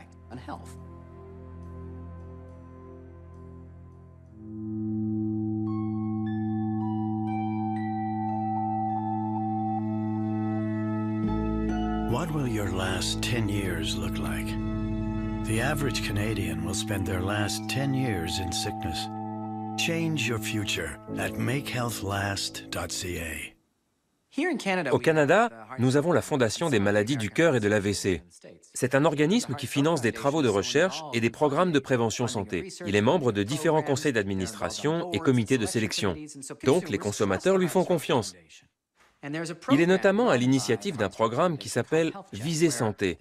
What will your last 10 years look like? The average Canadian will spend their last 10 years in sickness. Change your future at makehealthlast.ca. Au Canada, nous avons la Fondation des maladies du cœur et de l'AVC. C'est un organisme qui finance des travaux de recherche et des programmes de prévention santé. Il est membre de différents conseils d'administration et comités de sélection. Donc, les consommateurs lui font confiance. Il est notamment à l'initiative d'un programme qui s'appelle Visée Santé.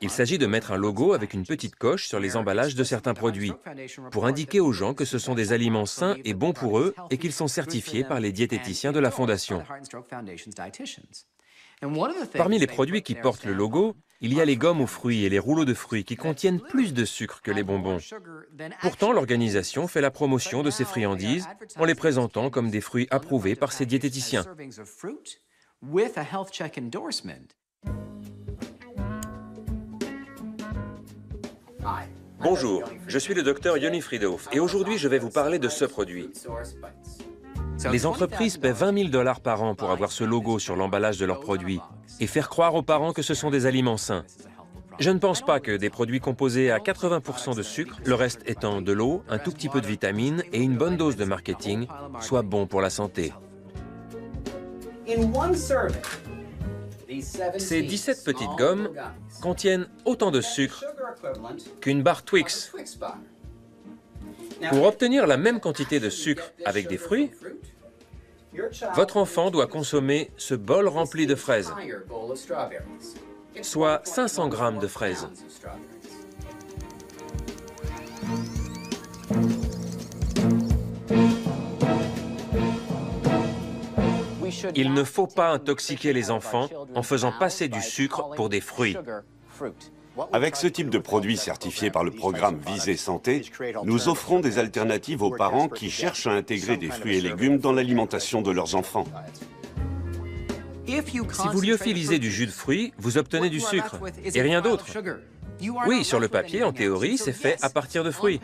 Il s'agit de mettre un logo avec une petite coche sur les emballages de certains produits pour indiquer aux gens que ce sont des aliments sains et bons pour eux et qu'ils sont certifiés par les diététiciens de la Fondation. Parmi les produits qui portent le logo, il y a les gommes aux fruits et les rouleaux de fruits qui contiennent plus de sucre que les bonbons. Pourtant, l'organisation fait la promotion de ces friandises en les présentant comme des fruits approuvés par ses diététiciens. Bonjour, je suis le docteur Yoni Friedhoff et aujourd'hui je vais vous parler de ce produit. Les entreprises paient 20 000 $ par an pour avoir ce logo sur l'emballage de leurs produits et faire croire aux parents que ce sont des aliments sains. Je ne pense pas que des produits composés à 80% de sucre, le reste étant de l'eau, un tout petit peu de vitamines et une bonne dose de marketing, soient bons pour la santé. Ces 17 petites gommes contiennent autant de sucre qu'une barre Twix. Pour obtenir la même quantité de sucre avec des fruits, votre enfant doit consommer ce bol rempli de fraises, soit 500 grammes de fraises. Il ne faut pas intoxiquer les enfants en faisant passer du sucre pour des fruits. Avec ce type de produit certifié par le programme Visée Santé, nous offrons des alternatives aux parents qui cherchent à intégrer des fruits et légumes dans l'alimentation de leurs enfants. Si vous lyophilisez du jus de fruits, vous obtenez du sucre et rien d'autre. Oui, sur le papier, en théorie, c'est fait à partir de fruits.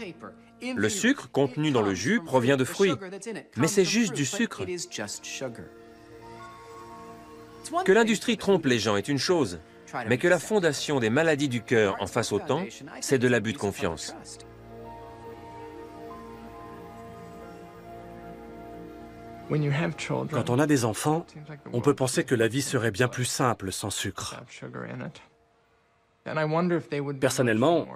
Le sucre contenu dans le jus provient de fruits, mais c'est juste du sucre. Que l'industrie trompe les gens est une chose, mais que la Fondation des maladies du cœur en fasse autant, c'est de l'abus de confiance. Quand on a des enfants, on peut penser que la vie serait bien plus simple sans sucre. Personnellement,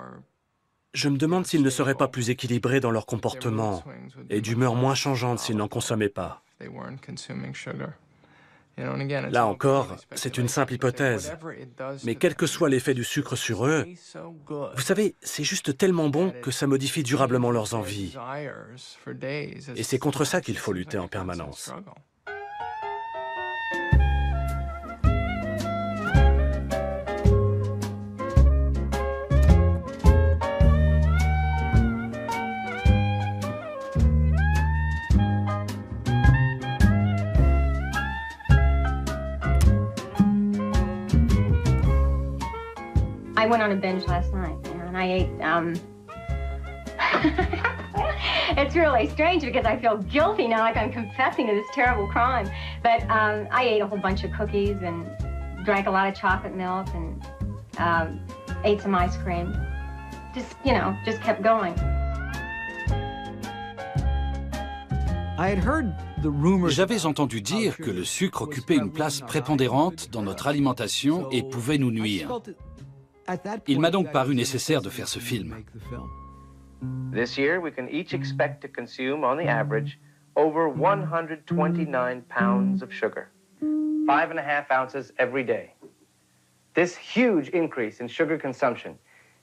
je me demande s'ils ne seraient pas plus équilibrés dans leur comportement et d'humeur moins changeante s'ils n'en consommaient pas. Là encore, c'est une simple hypothèse. Mais quel que soit l'effet du sucre sur eux, vous savez, c'est juste tellement bon que ça modifie durablement leurs envies. Et c'est contre ça qu'il faut lutter en permanence. I went on a binge last night, and I ate, It's really strange because I feel guilty now, like I'm confessing to this terrible crime. But I ate a whole bunch of cookies and drank a lot of chocolate milk and ate some ice cream. Just, you know, just kept going. J'avais entendu dire que le sucre occupait une place prépondérante dans notre alimentation et pouvait nous nuire. Il m'a donc paru nécessaire de faire ce film. This year, we can each expect to consume, on the average, over 129 pounds of sugar, 5.5 ounces every day. This huge increase in sugar consumption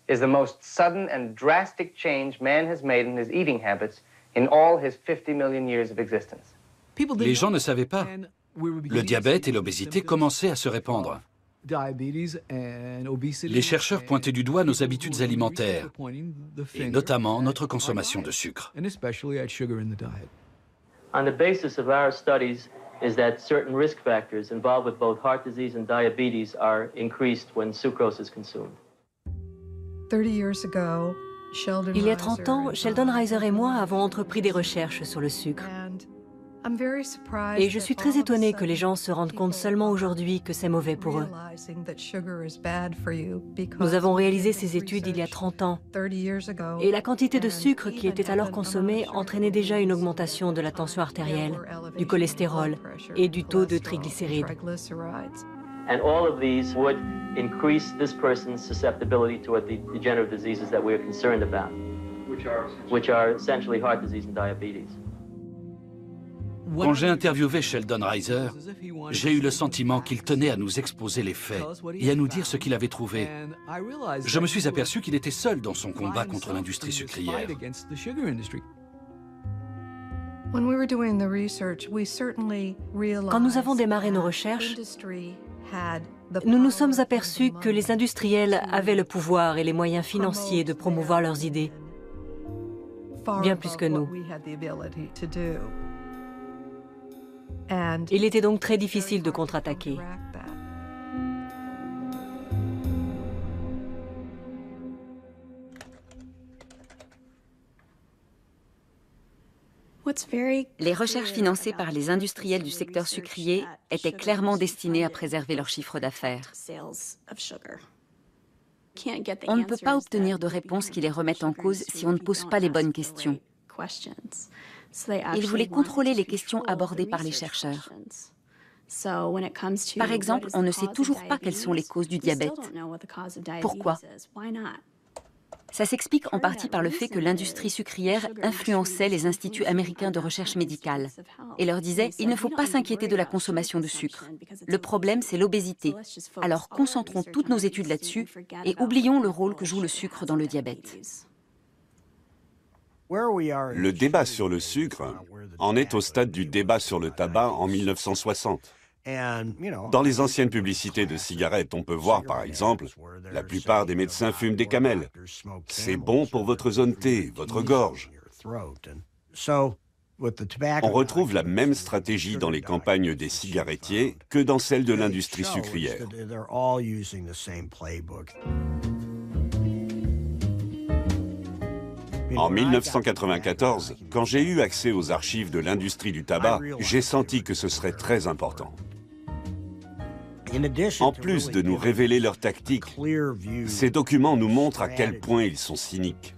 is the most sudden and drastic change man has made in his eating habits in all his 50 million years of existence. Les gens ne savaient pas. Le diabète et l'obésité commençaient à se répandre. Les chercheurs pointaient du doigt nos habitudes alimentaires, et notamment notre consommation de sucre. On the basis of our studies is that certain risk factors involved with both heart disease and diabetes are increased when sucrose is consumed. 30 years ago, il y a 30 ans, Sheldon Reiser et moi avons entrepris des recherches sur le sucre. Et je suis très étonnée que les gens se rendent compte seulement aujourd'hui que c'est mauvais pour eux. Nous avons réalisé ces études il y a 30 ans. Et la quantité de sucre qui était alors consommée entraînait déjà une augmentation de la tension artérielle, du cholestérol et du taux de triglycérides. And all of these would increase this person's susceptibility to the degenerative diseases that we're concerned about, which are essentially heart disease and diabetes. Quand j'ai interviewé Sheldon Reiser, j'ai eu le sentiment qu'il tenait à nous exposer les faits et à nous dire ce qu'il avait trouvé. Je me suis aperçu qu'il était seul dans son combat contre l'industrie sucrière. Quand nous avons démarré nos recherches, nous nous sommes aperçus que les industriels avaient le pouvoir et les moyens financiers de promouvoir leurs idées, bien plus que nous. Il était donc très difficile de contre-attaquer. Les recherches financées par les industriels du secteur sucrier étaient clairement destinées à préserver leur chiffre d'affaires. On ne peut pas obtenir de réponses qui les remettent en cause si on ne pose pas les bonnes questions. Ils voulaient contrôler les questions abordées par les chercheurs. Par exemple, on ne sait toujours pas quelles sont les causes du diabète. Pourquoi ? Ça s'explique en partie par le fait que l'industrie sucrière influençait les instituts américains de recherche médicale et leur disait « Il ne faut pas s'inquiéter de la consommation de sucre. Le problème, c'est l'obésité. Alors concentrons toutes nos études là-dessus et oublions le rôle que joue le sucre dans le diabète. » Le débat sur le sucre en est au stade du débat sur le tabac en 1960. Dans les anciennes publicités de cigarettes, on peut voir par exemple, la plupart des médecins fument des camels. C'est bon pour votre zone T, votre gorge. On retrouve la même stratégie dans les campagnes des cigarettiers que dans celle de l'industrie sucrière. En 1994, quand j'ai eu accès aux archives de l'industrie du tabac, j'ai senti que ce serait très important. En plus de nous révéler leurs tactiques, ces documents nous montrent à quel point ils sont cyniques.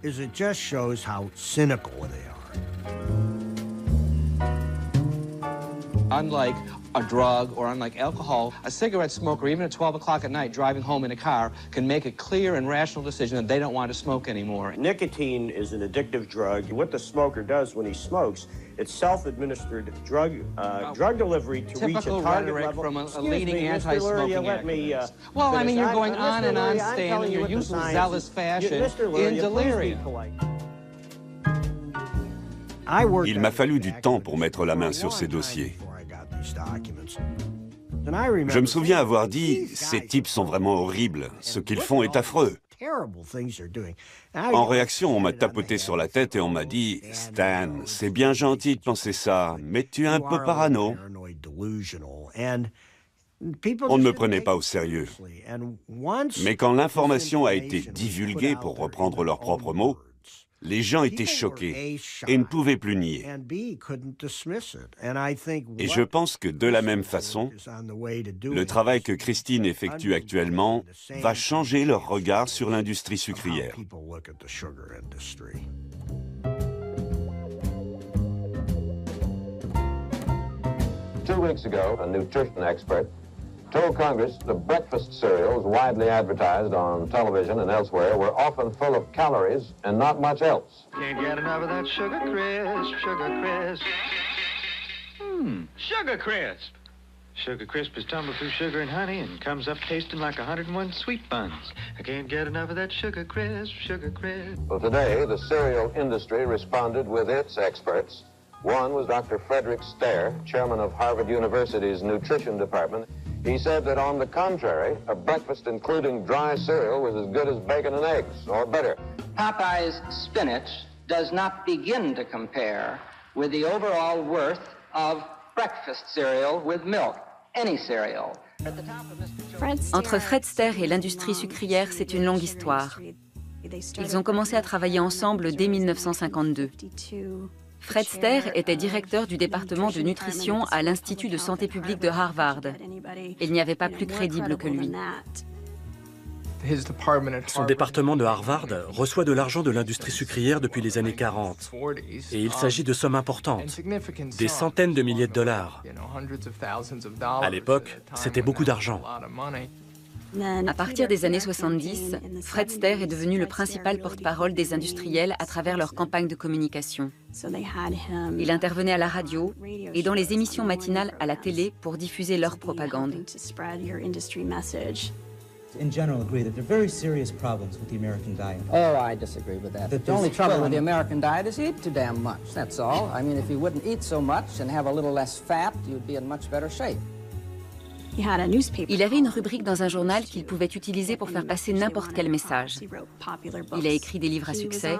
Unlike a drug or unlike alcohol, a cigarette smoker, even at 12 o'clock at night, driving home in a car, can make a clear and rational decision that they don't want to smoke anymore. Nicotine is an addictive drug. What the smoker does when he smokes, it's self-administered drug delivery to reach a target level. From a leading anti-smoking activist. Well, I mean, you're going on and on, Stan, in your usual zealous fashion, in delirium. Il m'a fallu du temps pour mettre la main sur ces dossiers. Je me souviens avoir dit « Ces types sont vraiment horribles, ce qu'ils font est affreux ». En réaction, on m'a tapoté sur la tête et on m'a dit « Stan, c'est bien gentil de penser ça, mais tu es un peu parano ». On ne me prenait pas au sérieux. Mais quand l'information a été divulguée, pour reprendre leurs propres mots, les gens étaient choqués et ne pouvaient plus nier. Et je pense que de la même façon, le travail que Christine effectue actuellement va changer leur regard sur l'industrie sucrière. 2 weeks ago, a nutrition expert told Congress the breakfast cereals widely advertised on television and elsewhere were often full of calories and not much else. Can't get enough of that Sugar Crisp, Sugar Crisp. Sugar Crisp. Sugar Crisp is tumbled through sugar and honey and comes up tasting like 101 sweet buns. I can't get enough of that Sugar Crisp, Sugar Crisp. Well, today, the cereal industry responded with its experts. One was Dr. Frederick Stair, chairman of Harvard University's nutrition department. He said that on the contrary, a breakfast including dry cereal was as good as bacon and eggs, or better. Popeye's spinach does not begin to compare with the overall worth of breakfast cereal with milk, any cereal. Entre Fred Stair et l'industrie sucrière, c'est une longue histoire. Ils ont commencé à travailler ensemble dès 1952. Fred Stair était directeur du département de nutrition à l'Institut de santé publique de Harvard. Il n'y avait pas plus crédible que lui. Son département de Harvard reçoit de l'argent de l'industrie sucrière depuis les années 40. Et il s'agit de sommes importantes, des centaines de milliers de dollars. À l'époque, c'était beaucoup d'argent. À partir des années 70, Fred Stair est devenu le principal porte-parole des industriels à travers leur campagne de communication. Il intervenait à la radio et dans les émissions matinales à la télé pour diffuser leur propagande. In general, agree that there are very serious problems with the American diet. Oh, I disagree with that. The only trouble with the American diet is you eat too damn much, that's all. I mean, if you wouldn't eat so much and have a little less fat, you'd be in much better shape. Il avait une rubrique dans un journal qu'il pouvait utiliser pour faire passer n'importe quel message. Il a écrit des livres à succès.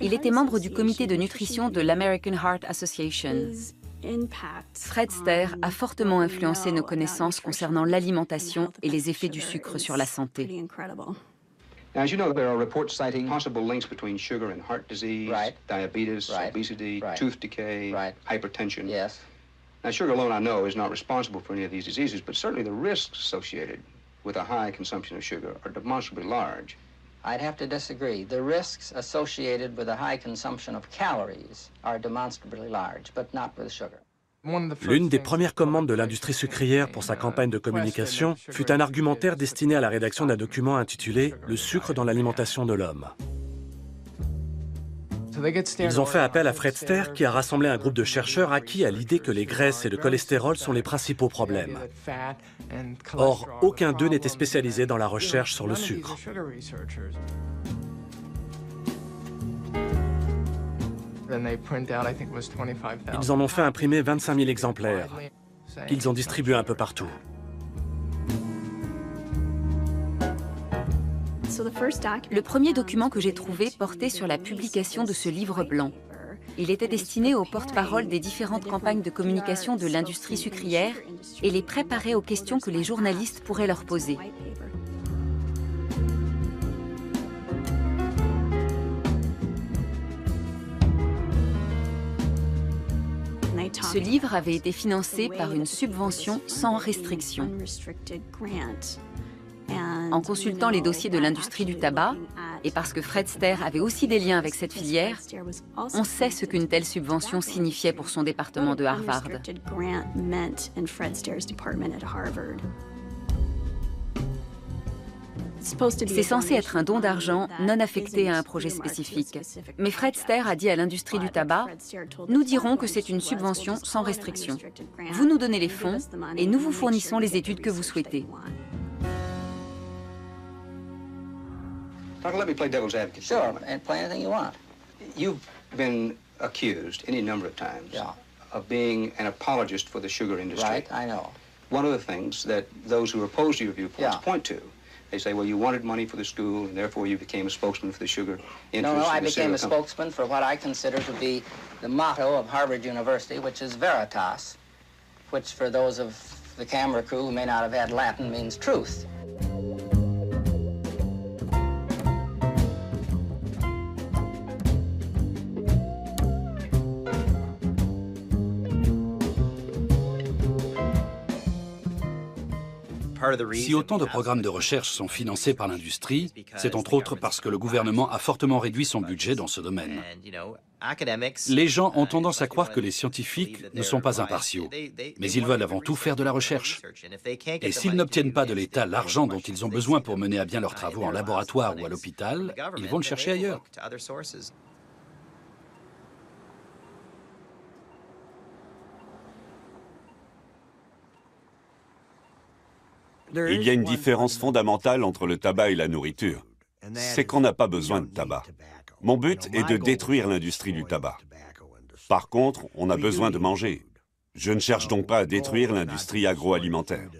Il était membre du comité de nutrition de l'American Heart Association. Fred Stair a fortement influencé nos connaissances concernant l'alimentation et les effets du sucre sur la santé. Now, as you know, there are reports citing possible links between sugar and heart disease, diabetes, obesity, tooth decay, hypertension. Yes. Now, sugar alone, I know, is not responsible for any of these diseases, but certainly the risks associated with a high consumption of sugar are demonstrably large. I'd have to disagree. The risks associated with a high consumption of calories are demonstrably large, but not with sugar. L'une des premières commandes de l'industrie sucrière pour sa campagne de communication fut un argumentaire destiné à la rédaction d'un document intitulé « Le sucre dans l'alimentation de l'homme ». Ils ont fait appel à Fred Stair qui a rassemblé un groupe de chercheurs acquis à l'idée que les graisses et le cholestérol sont les principaux problèmes. Or, aucun d'eux n'était spécialisé dans la recherche sur le sucre. Ils en ont fait imprimer 25 000 exemplaires, qu'ils ont distribués un peu partout. Le premier document que j'ai trouvé portait sur la publication de ce livre blanc. Il était destiné aux porte-parole des différentes campagnes de communication de l'industrie sucrière et les préparait aux questions que les journalistes pourraient leur poser. Ce livre avait été financé par une subvention sans restriction. En consultant les dossiers de l'industrie du tabac, et parce que Fred Stair avait aussi des liens avec cette filière, on sait ce qu'une telle subvention signifiait pour son département de Harvard. C'est censé être un don d'argent non affecté à un projet spécifique. Mais Fred Stair a dit à l'industrie du tabac, « Nous dirons que c'est une subvention sans restriction. Vous nous donnez les fonds et nous vous fournissons les études que vous souhaitez. » Let me play devil's advocate. Sure, and play anything you want. You've been accused any number of times of being an apologist for the sugar industry. Right, I know. One of the things that those who are opposed to your viewpoints point to, they say, well, you wanted money for the school, and therefore you became a spokesman for the sugar industry. No, I became a spokesman for what I consider to be the motto of Harvard University, which is Veritas, which for those of The camera crew who may not have had Latin means truth. Si autant de programmes de recherche sont financés par l'industrie, c'est entre autres parce que le gouvernement a fortement réduit son budget dans ce domaine. Les gens ont tendance à croire que les scientifiques ne sont pas impartiaux, mais ils veulent avant tout faire de la recherche. Et s'ils n'obtiennent pas de l'État l'argent dont ils ont besoin pour mener à bien leurs travaux en laboratoire ou à l'hôpital, ils vont le chercher ailleurs. Il y a une différence fondamentale entre le tabac et la nourriture. C'est qu'on n'a pas besoin de tabac. Mon but est de détruire l'industrie du tabac. Par contre, on a besoin de manger. Je ne cherche donc pas à détruire l'industrie agroalimentaire.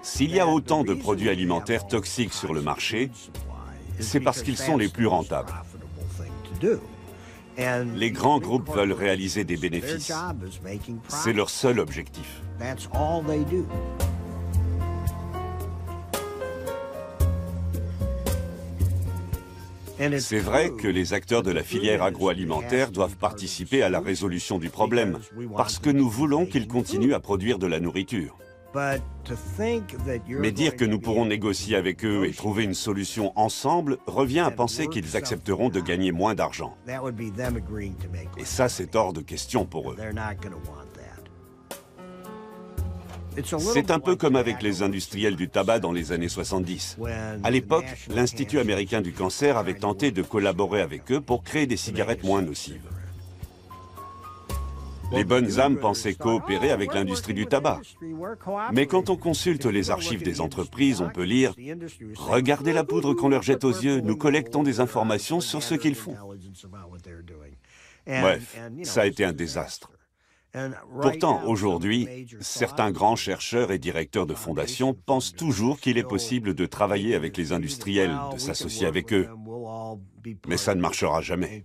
S'il y a autant de produits alimentaires toxiques sur le marché, c'est parce qu'ils sont les plus rentables. Les grands groupes veulent réaliser des bénéfices. C'est leur seul objectif. C'est vrai que les acteurs de la filière agroalimentaire doivent participer à la résolution du problème, parce que nous voulons qu'ils continuent à produire de la nourriture. Mais dire que nous pourrons négocier avec eux et trouver une solution ensemble revient à penser qu'ils accepteront de gagner moins d'argent. Et ça, c'est hors de question pour eux. C'est un peu comme avec les industriels du tabac dans les années 70. À l'époque, l'Institut américain du cancer avait tenté de collaborer avec eux pour créer des cigarettes moins nocives. Les bonnes âmes pensaient coopérer avec l'industrie du tabac. Mais quand on consulte les archives des entreprises, on peut lire « Regardez la poudre qu'on leur jette aux yeux, nous collectons des informations sur ce qu'ils font. » Bref, ça a été un désastre. Pourtant, aujourd'hui, certains grands chercheurs et directeurs de fondations pensent toujours qu'il est possible de travailler avec les industriels, de s'associer avec eux. Mais ça ne marchera jamais.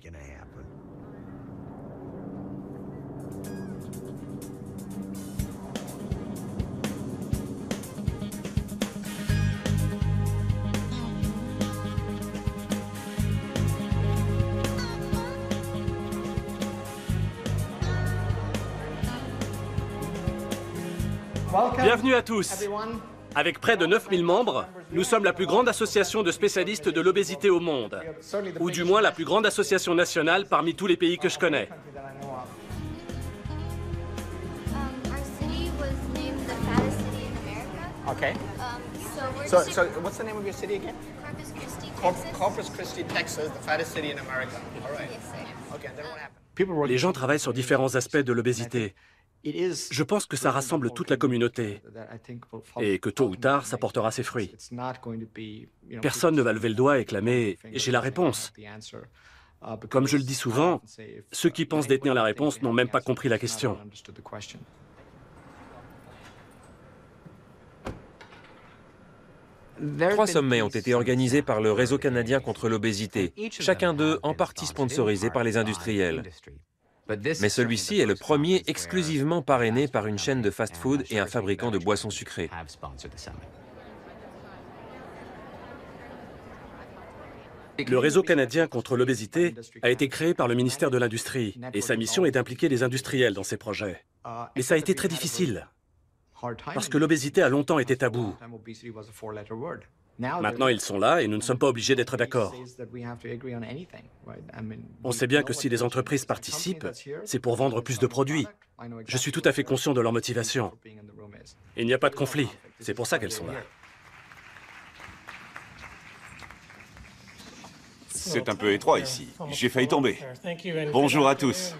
Bienvenue à tous. Avec près de 9000 membres, nous sommes la plus grande association de spécialistes de l'obésité au monde, ou du moins la plus grande association nationale parmi tous les pays que je connais. Okay. So what's the name of your city again? Corpus Christi, Texas, the fattest city in America. All right. Okay, then what happened? Les gens travaillent sur différents aspects de l'obésité. Je pense que ça rassemble toute la communauté et que tôt ou tard, ça portera ses fruits. Personne ne va lever le doigt et clamer « j'ai la réponse ». Comme je le dis souvent, ceux qui pensent détenir la réponse n'ont même pas compris la question. Trois sommets ont été organisés par le Réseau canadien contre l'obésité, chacun d'eux en partie sponsorisé par les industriels. Mais celui-ci est le premier exclusivement parrainé par une chaîne de fast-food et un fabricant de boissons sucrées. Le Réseau canadien contre l'obésité a été créé par le ministère de l'Industrie et sa mission est d'impliquer les industriels dans ses projets. Mais ça a été très difficile, parce que l'obésité a longtemps été tabou. Maintenant, ils sont là et nous ne sommes pas obligés d'être d'accord. On sait bien que si les entreprises participent, c'est pour vendre plus de produits. Je suis tout à fait conscient de leur motivation. Il n'y a pas de conflit, c'est pour ça qu'elles sont là. C'est un peu étroit ici. J'ai failli tomber. Bonjour à tous.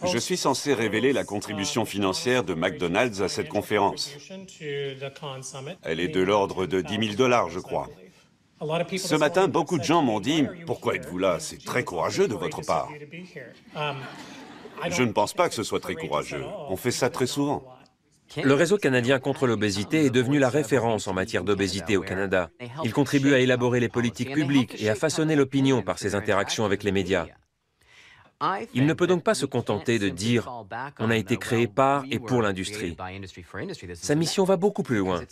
Je suis censé révéler la contribution financière de McDonald's à cette conférence. Elle est de l'ordre de $10 000, je crois. Ce matin, beaucoup de gens m'ont dit « Pourquoi êtes-vous là? C'est très courageux de votre part. » Je ne pense pas que ce soit très courageux. On fait ça très souvent. Le réseau canadien contre l'obésité est devenu la référence en matière d'obésité au Canada. Il contribue à élaborer les politiques publiques et à façonner l'opinion par ses interactions avec les médias. Il ne peut donc pas se contenter de dire « on a été créé par et pour l'industrie ». Sa mission va beaucoup plus loin.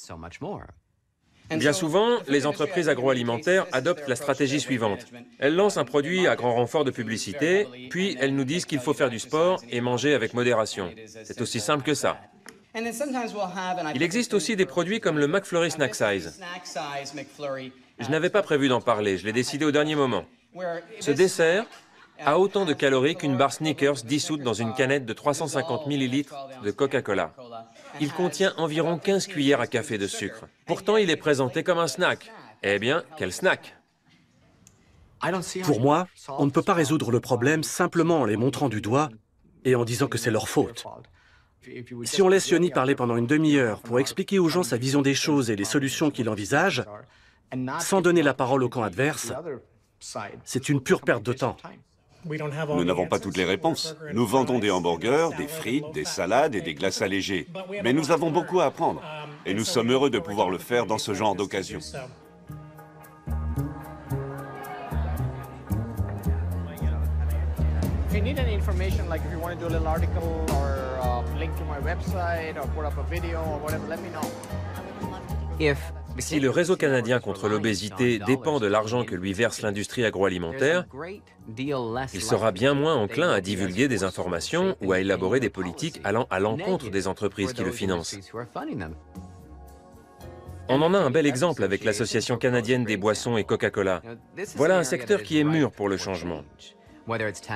Bien souvent, les entreprises agroalimentaires adoptent la stratégie suivante. Elles lancent un produit à grand renfort de publicité, puis elles nous disent qu'il faut faire du sport et manger avec modération. C'est aussi simple que ça. Il existe aussi des produits comme le McFlurry Snack Size. Je n'avais pas prévu d'en parler, je l'ai décidé au dernier moment. Ce dessert a autant de calories qu'une barre Snickers dissoute dans une canette de 350 ml de Coca-Cola. Il contient environ 15 cuillères à café de sucre. Pourtant, il est présenté comme un snack. Eh bien, quel snack? Pour moi, on ne peut pas résoudre le problème simplement en les montrant du doigt et en disant que c'est leur faute. Si on laisse Yoni parler pendant une demi-heure pour expliquer aux gens sa vision des choses et les solutions qu'il envisage, sans donner la parole au camp adverse, c'est une pure perte de temps. Nous n'avons pas toutes les réponses. Nous vendons des hamburgers, des frites, des salades et des glaces allégées. Mais nous avons beaucoup à apprendre. Et nous sommes heureux de pouvoir le faire dans ce genre d'occasion. If you need any information, like if you want to do a little article or link to my website or put up a video or whatever, let me know. Si le réseau canadien contre l'obésité dépend de l'argent que lui verse l'industrie agroalimentaire, il sera bien moins enclin à divulguer des informations ou à élaborer des politiques allant à l'encontre des entreprises qui le financent. On en a un bel exemple avec l'Association canadienne des boissons et Coca-Cola. Voilà un secteur qui est mûr pour le changement.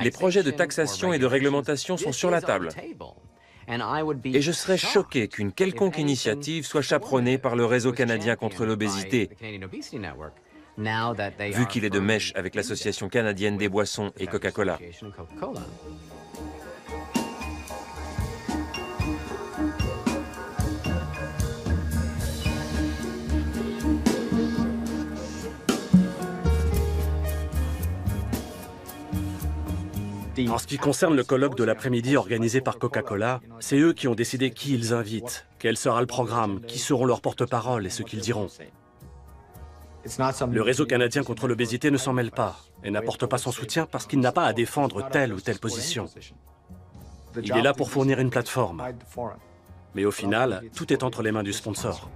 Les projets de taxation et de réglementation sont sur la table. Et je serais choqué qu'une quelconque initiative soit chaperonnée par le réseau canadien contre l'obésité, vu qu'il est de mèche avec l'Association canadienne des boissons et Coca-Cola. En ce qui concerne le colloque de l'après-midi organisé par Coca-Cola, c'est eux qui ont décidé qui ils invitent, quel sera le programme, qui seront leurs porte-parole et ce qu'ils diront. Le réseau canadien contre l'obésité ne s'en mêle pas et n'apporte pas son soutien parce qu'il n'a pas à défendre telle ou telle position. Il est là pour fournir une plateforme. Mais au final, tout est entre les mains du sponsor.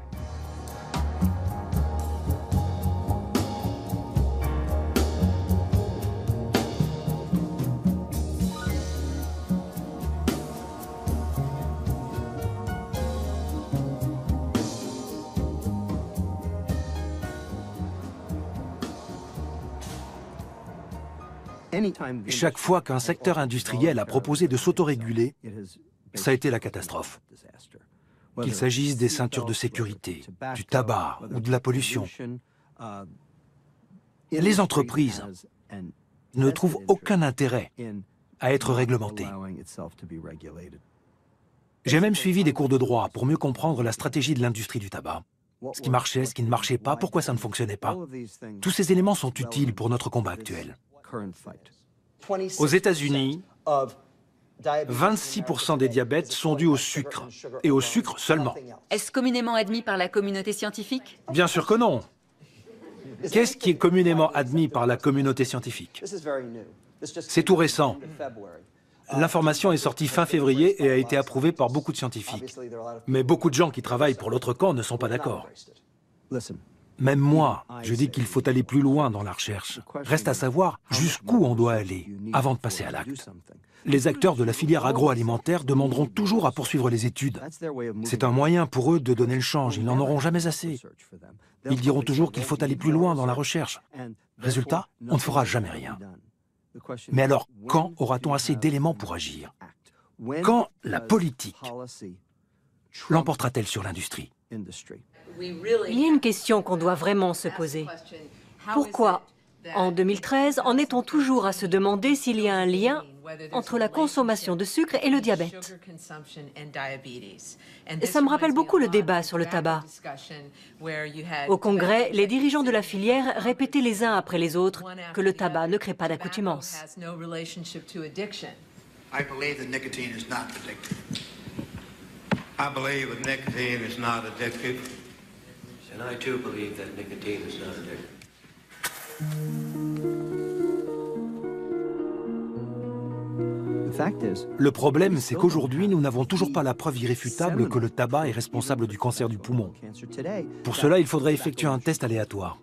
Chaque fois qu'un secteur industriel a proposé de s'autoréguler, ça a été la catastrophe. Qu'il s'agisse des ceintures de sécurité, du tabac ou de la pollution. Les entreprises ne trouvent aucun intérêt à être réglementées. J'ai même suivi des cours de droit pour mieux comprendre la stratégie de l'industrie du tabac. Ce qui marchait, ce qui ne marchait pas, pourquoi ça ne fonctionnait pas. Tous ces éléments sont utiles pour notre combat actuel. Aux États-Unis, 26% des diabètes sont dus au sucre, et au sucre seulement. Est-ce communément admis par la communauté scientifique? Bien sûr que non. Qu'est-ce qui est communément admis par la communauté scientifique? C'est tout récent. L'information est sortie fin février et a été approuvée par beaucoup de scientifiques. Mais beaucoup de gens qui travaillent pour l'autre camp ne sont pas d'accord. Même moi, je dis qu'il faut aller plus loin dans la recherche. Reste à savoir jusqu'où on doit aller avant de passer à l'acte. Les acteurs de la filière agroalimentaire demanderont toujours à poursuivre les études. C'est un moyen pour eux de donner le change, ils n'en auront jamais assez. Ils diront toujours qu'il faut aller plus loin dans la recherche. Résultat, on ne fera jamais rien. Mais alors, quand aura-t-on assez d'éléments pour agir? Quand la politique l'emportera-t-elle sur l'industrie? Il y a une question qu'on doit vraiment se poser. Pourquoi, en 2013, en est-on toujours à se demander s'il y a un lien entre la consommation de sucre et le diabète? Ça me rappelle beaucoup le débat sur le tabac. Au Congrès, les dirigeants de la filière répétaient les uns après les autres que le tabac ne crée pas d'accoutumance. I believe that nicotine is not addictive. And I too believe that nicotine is not addictive. Le problème, c'est qu'aujourd'hui, nous n'avons toujours pas la preuve irréfutable que le tabac est responsable du cancer du poumon. Pour cela, il faudrait effectuer un test aléatoire.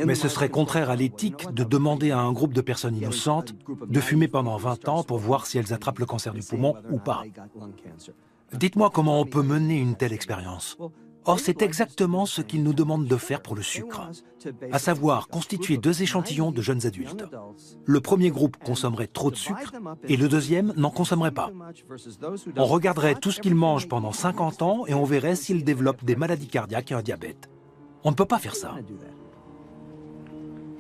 Mais ce serait contraire à l'éthique de demander à un groupe de personnes innocentes de fumer pendant 20 ans pour voir si elles attrapent le cancer du poumon ou pas. Dites-moi comment on peut mener une telle expérience. Or, c'est exactement ce qu'ils nous demandent de faire pour le sucre, à savoir constituer 2 échantillons de jeunes adultes. Le premier groupe consommerait trop de sucre et le deuxième n'en consommerait pas. On regarderait tout ce qu'ils mangent pendant 50 ans et on verrait s'ils développent des maladies cardiaques et un diabète. On ne peut pas faire ça.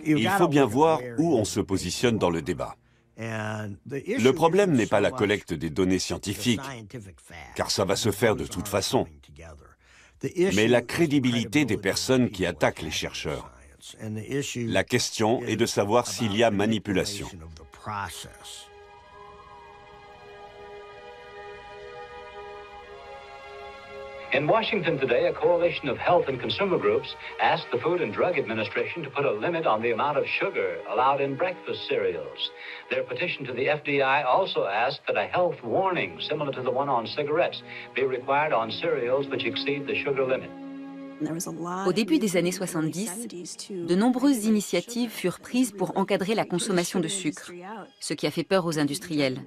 Il faut bien voir où on se positionne dans le débat. Le problème n'est pas la collecte des données scientifiques, car ça va se faire de toute façon, mais la crédibilité des personnes qui attaquent les chercheurs. La question est de savoir s'il y a manipulation. In Washington today, a coalition of health and consumer groups asked the Food and Drug Administration to put a limit on the amount of sugar allowed in breakfast cereals. Their petition to the FDI also asked that a health warning similar to the one on cigarettes be required on cereals which exceed the sugar limit. Au début des années 70, de nombreuses initiatives furent prises pour encadrer la consommation de sucre, ce qui a fait peur aux industriels.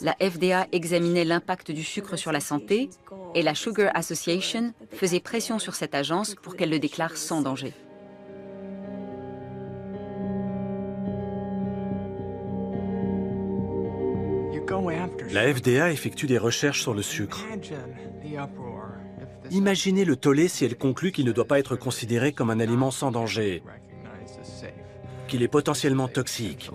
La FDA examinait l'impact du sucre sur la santé et la Sugar Association faisait pression sur cette agence pour qu'elle le déclare sans danger. La FDA effectue des recherches sur le sucre. Imaginez le tollé si elle conclut qu'il ne doit pas être considéré comme un aliment sans danger, qu'il est potentiellement toxique.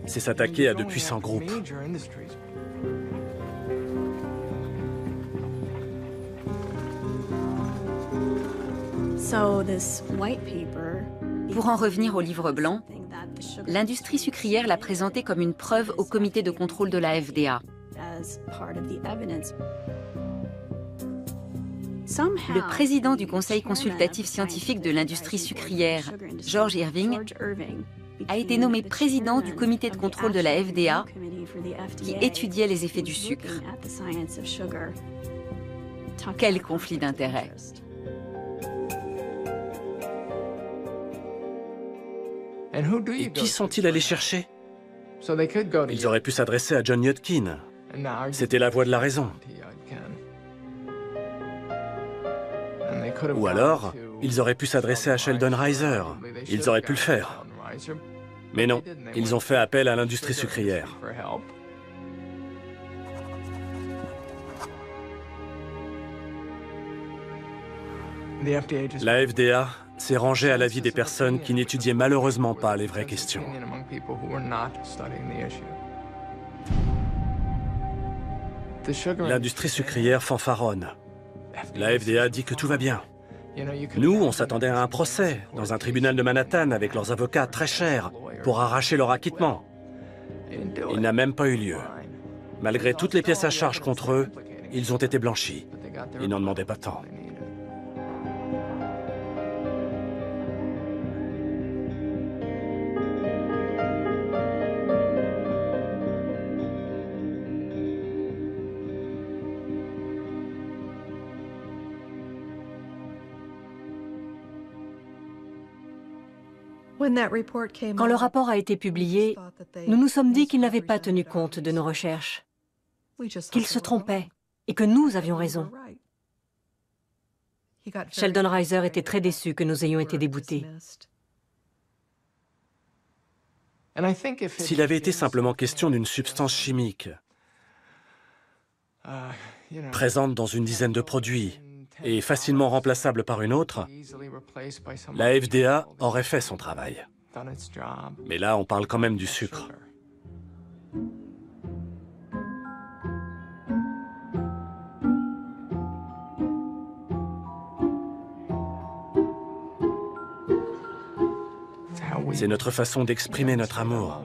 C'est s'attaquer à de puissants groupes. Pour en revenir au livre blanc, l'industrie sucrière l'a présenté comme une preuve au comité de contrôle de la FDA. Le président du Conseil consultatif scientifique de l'industrie sucrière, George Irving, a été nommé président du comité de contrôle de la FDA qui étudiait les effets du sucre. Quel conflit d'intérêts! Et qui sont-ils allés chercher? Ils auraient pu s'adresser à John Yudkin. C'était la voix de la raison. Ou alors, ils auraient pu s'adresser à Sheldon Reiser. Ils auraient pu le faire. Mais non, ils ont fait appel à l'industrie sucrière. La FDA s'est rangée à l'avis des personnes qui n'étudiaient malheureusement pas les vraies questions. L'industrie sucrière fanfaronne. La FDA dit que tout va bien. Nous, on s'attendait à un procès dans un tribunal de Manhattan avec leurs avocats très chers pour arracher leur acquittement. Il n'a même pas eu lieu. Malgré toutes les pièces à charge contre eux, ils ont été blanchis. Ils n'en demandaient pas tant. Quand le rapport a été publié, nous nous sommes dit qu'ils n'avaient pas tenu compte de nos recherches, qu'ils se trompaient et que nous avions raison. Sheldon Reiser était très déçu que nous ayons été déboutés. S'il avait été simplement question d'une substance chimique, présente dans une dizaine de produits et facilement remplaçable par une autre, la FDA aurait fait son travail. Mais là, on parle quand même du sucre. C'est notre façon d'exprimer notre amour.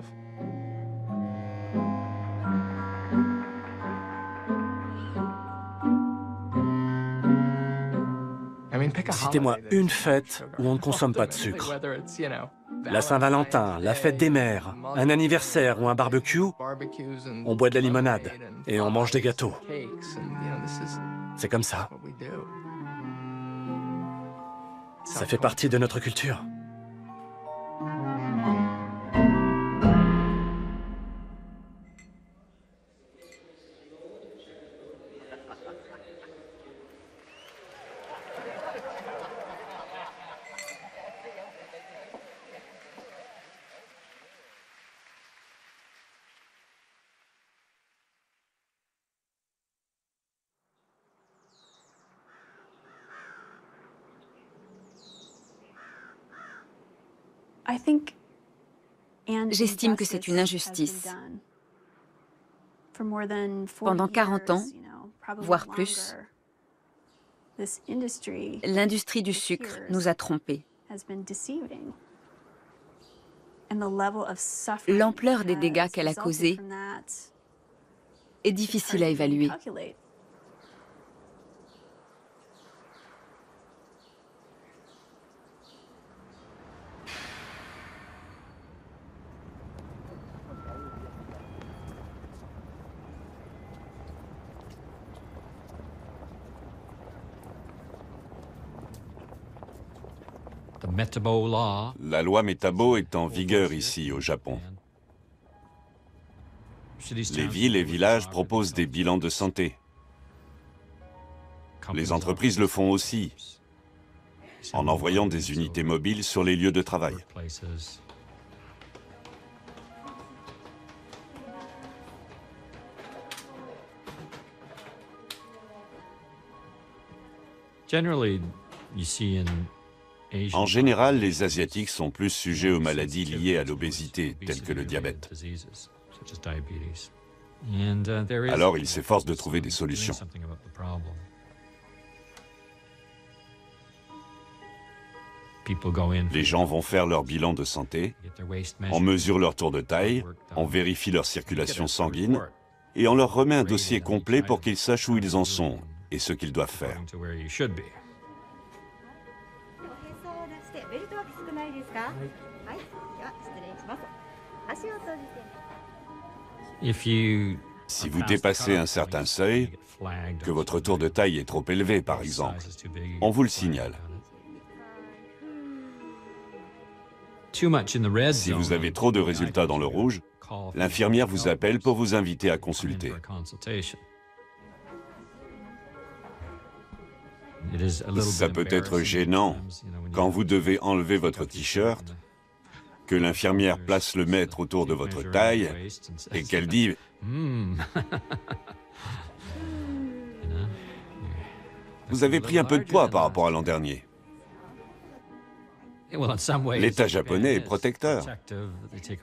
Citez-moi une fête où on ne consomme pas de sucre. La Saint-Valentin, la fête des mères, un anniversaire ou un barbecue, on boit de la limonade et on mange des gâteaux. C'est comme ça. Ça fait partie de notre culture. J'estime que c'est une injustice. Pendant 40 ans, voire plus, l'industrie du sucre nous a trompés. L'ampleur des dégâts qu'elle a causés est difficile à évaluer. La loi Metabo est en vigueur ici, au Japon. Les villes et villages proposent des bilans de santé. Les entreprises le font aussi, en envoyant des unités mobiles sur les lieux de travail. En général, les Asiatiques sont plus sujets aux maladies liées à l'obésité, telles que le diabète. Alors, ils s'efforcent de trouver des solutions. Les gens vont faire leur bilan de santé, on mesure leur tour de taille, on vérifie leur circulation sanguine, et on leur remet un dossier complet pour qu'ils sachent où ils en sont et ce qu'ils doivent faire. Si vous dépassez un certain seuil, que votre tour de taille est trop élevé par exemple, on vous le signale. Si vous avez trop de résultats dans le rouge, l'infirmière vous appelle pour vous inviter à consulter. Ça peut être gênant quand vous devez enlever votre t-shirt, que l'infirmière place le mètre autour de votre taille et qu'elle dit « Vous avez pris un peu de poids par rapport à l'an dernier ». L'État japonais est protecteur.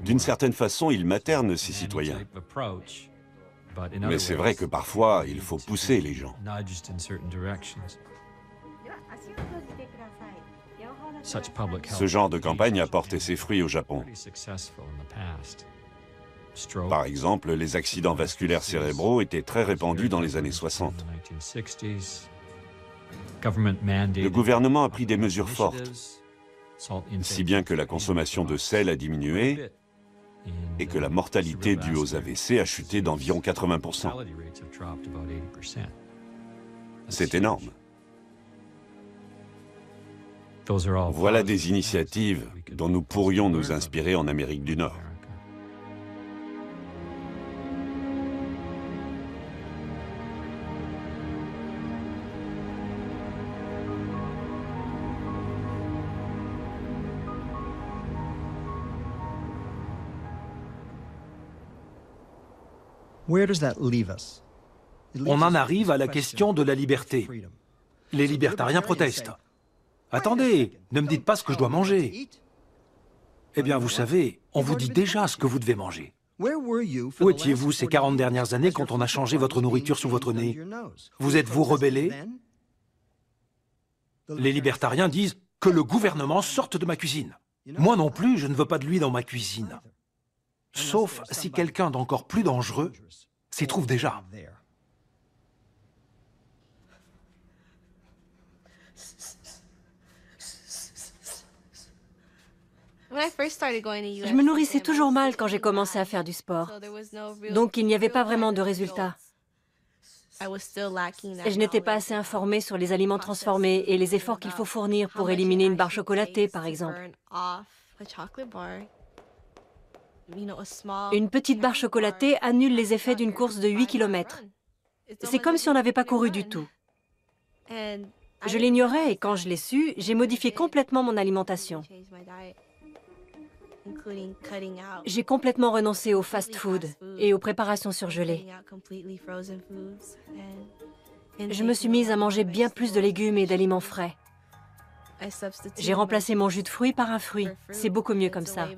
D'une certaine façon, il materne ses citoyens. Mais c'est vrai que parfois, il faut pousser les gens. Ce genre de campagne a porté ses fruits au Japon. Par exemple, les accidents vasculaires cérébraux étaient très répandus dans les années 60. Le gouvernement a pris des mesures fortes, si bien que la consommation de sel a diminué et que la mortalité due aux AVC a chuté d'environ 80%. C'est énorme. Voilà des initiatives dont nous pourrions nous inspirer en Amérique du Nord. On en arrive à la question de la liberté. Les libertariens protestent. Attendez, ne me dites pas ce que je dois manger. Eh bien, vous savez, on vous dit déjà ce que vous devez manger. Où étiez-vous ces 40 dernières années quand on a changé votre nourriture sous votre nez? Vous êtes-vous rebellé? Les libertariens disent que le gouvernement sorte de ma cuisine. Moi non plus, je ne veux pas de lui dans ma cuisine. Sauf si quelqu'un d'encore plus dangereux s'y trouve déjà. Je me nourrissais toujours mal quand j'ai commencé à faire du sport. Donc il n'y avait pas vraiment de résultats. Et je n'étais pas assez informée sur les aliments transformés et les efforts qu'il faut fournir pour éliminer une barre chocolatée, par exemple. Une petite barre chocolatée annule les effets d'une course de 8 km. C'est comme si on n'avait pas couru du tout. Je l'ignorais et quand je l'ai su, j'ai modifié complètement mon alimentation. J'ai complètement renoncé au fast-food et aux préparations surgelées. Je me suis mise à manger bien plus de légumes et d'aliments frais. J'ai remplacé mon jus de fruits par un fruit. C'est beaucoup mieux comme ça.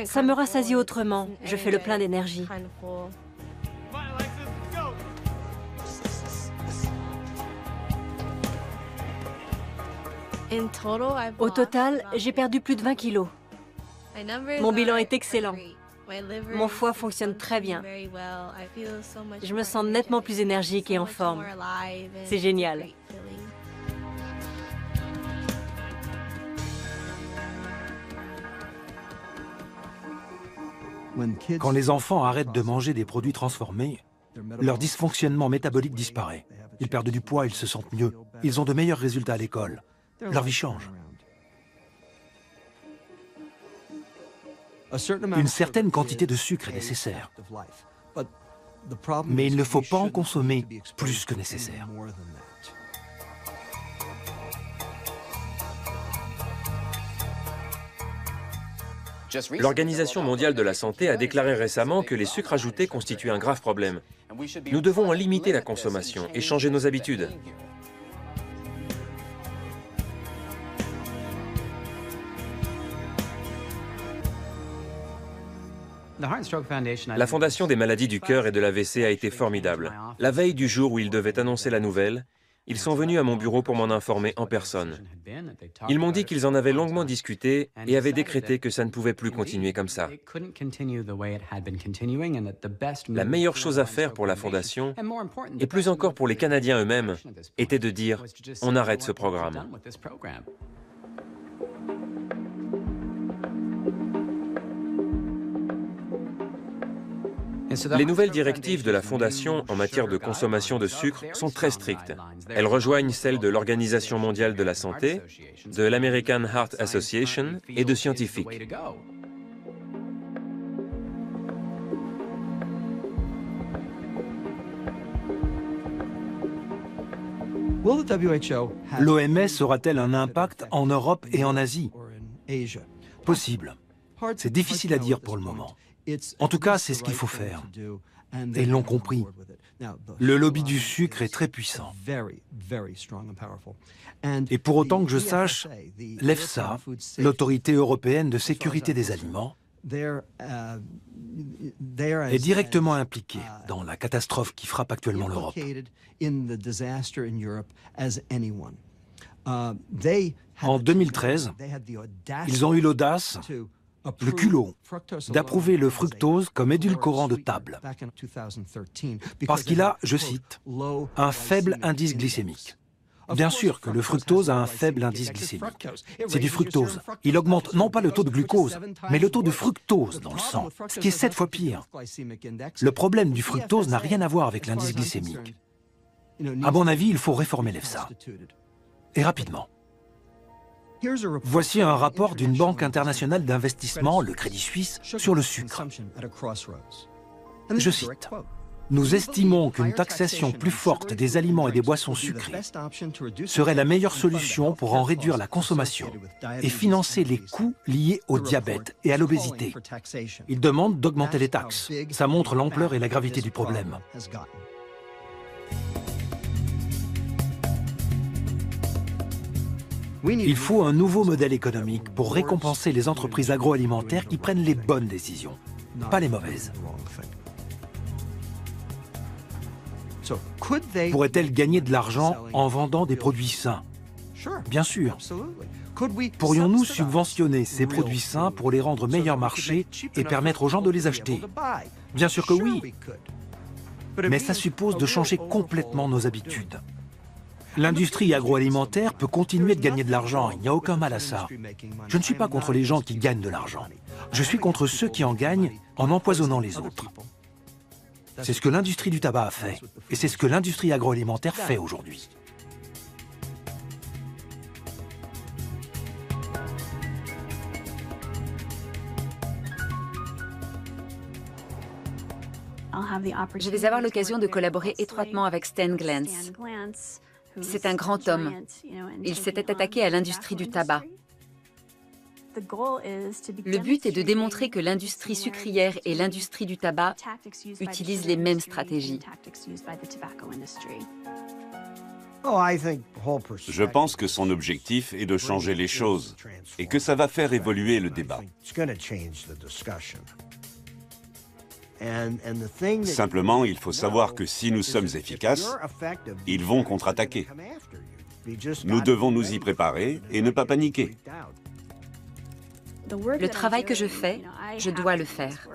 Ça me rassasie autrement. Je fais le plein d'énergie. Au total, j'ai perdu plus de 20 kilos. Mon bilan est excellent. Mon foie fonctionne très bien. Je me sens nettement plus énergique et en forme. C'est génial. Quand les enfants arrêtent de manger des produits transformés, leur dysfonctionnement métabolique disparaît. Ils perdent du poids, ils se sentent mieux. Ils ont de meilleurs résultats à l'école. Leur vie change. Une certaine quantité de sucre est nécessaire. Mais il ne faut pas en consommer plus que nécessaire. L'Organisation mondiale de la santé a déclaré récemment que les sucres ajoutés constituent un grave problème. Nous devons en limiter la consommation et changer nos habitudes. La Fondation des maladies du cœur et de l'AVC a été formidable. La veille du jour où ils devaient annoncer la nouvelle, ils sont venus à mon bureau pour m'en informer en personne. Ils m'ont dit qu'ils en avaient longuement discuté et avaient décrété que ça ne pouvait plus continuer comme ça. La meilleure chose à faire pour la Fondation, et plus encore pour les Canadiens eux-mêmes, était de dire « on arrête ce programme ». Les nouvelles directives de la Fondation en matière de consommation de sucre sont très strictes. Elles rejoignent celles de l'Organisation mondiale de la santé, de l'American Heart Association et de scientifiques. L'OMS aura-t-elle un impact en Europe et en Asie? Possible. C'est difficile à dire pour le moment. En tout cas, c'est ce qu'il faut faire. Et ils l'ont compris. Le lobby du sucre est très puissant. Et pour autant que je sache, l'EFSA, l'Autorité européenne de sécurité des aliments, est directement impliquée dans la catastrophe qui frappe actuellement l'Europe. En 2013, ils ont eu l'audace, le culot, d'approuver le fructose comme édulcorant de table, parce qu'il a, je cite, un faible indice glycémique. Bien sûr que le fructose a un faible indice glycémique. C'est du fructose. Il augmente non pas le taux de glucose, mais le taux de fructose dans le sang, ce qui est 7 fois pire. Le problème du fructose n'a rien à voir avec l'indice glycémique. À mon avis, il faut réformer l'EFSA. Et rapidement. Voici un rapport d'une banque internationale d'investissement, le Crédit Suisse, sur le sucre. Je cite. Nous estimons qu'une taxation plus forte des aliments et des boissons sucrées serait la meilleure solution pour en réduire la consommation et financer les coûts liés au diabète et à l'obésité. Ils demandent d'augmenter les taxes. Ça montre l'ampleur et la gravité du problème. Il faut un nouveau modèle économique pour récompenser les entreprises agroalimentaires qui prennent les bonnes décisions, pas les mauvaises. Pourrait-elle gagner de l'argent en vendant des produits sains? Bien sûr. Pourrions-nous subventionner ces produits sains pour les rendre meilleurs marché et permettre aux gens de les acheter? Bien sûr que oui. Mais ça suppose de changer complètement nos habitudes. L'industrie agroalimentaire peut continuer de gagner de l'argent, il n'y a aucun mal à ça. Je ne suis pas contre les gens qui gagnent de l'argent. Je suis contre ceux qui en gagnent en empoisonnant les autres. C'est ce que l'industrie du tabac a fait, et c'est ce que l'industrie agroalimentaire fait aujourd'hui. Je vais avoir l'occasion de collaborer étroitement avec Stan Glantz. C'est un grand homme. Il s'était attaqué à l'industrie du tabac. Le but est de démontrer que l'industrie sucrière et l'industrie du tabac utilisent les mêmes stratégies. Je pense que son objectif est de changer les choses et que ça va faire évoluer le débat. Simplement, il faut savoir que si nous sommes efficaces, ils vont contre-attaquer. Nous devons nous y préparer et ne pas paniquer. Le travail que je fais, je dois le faire.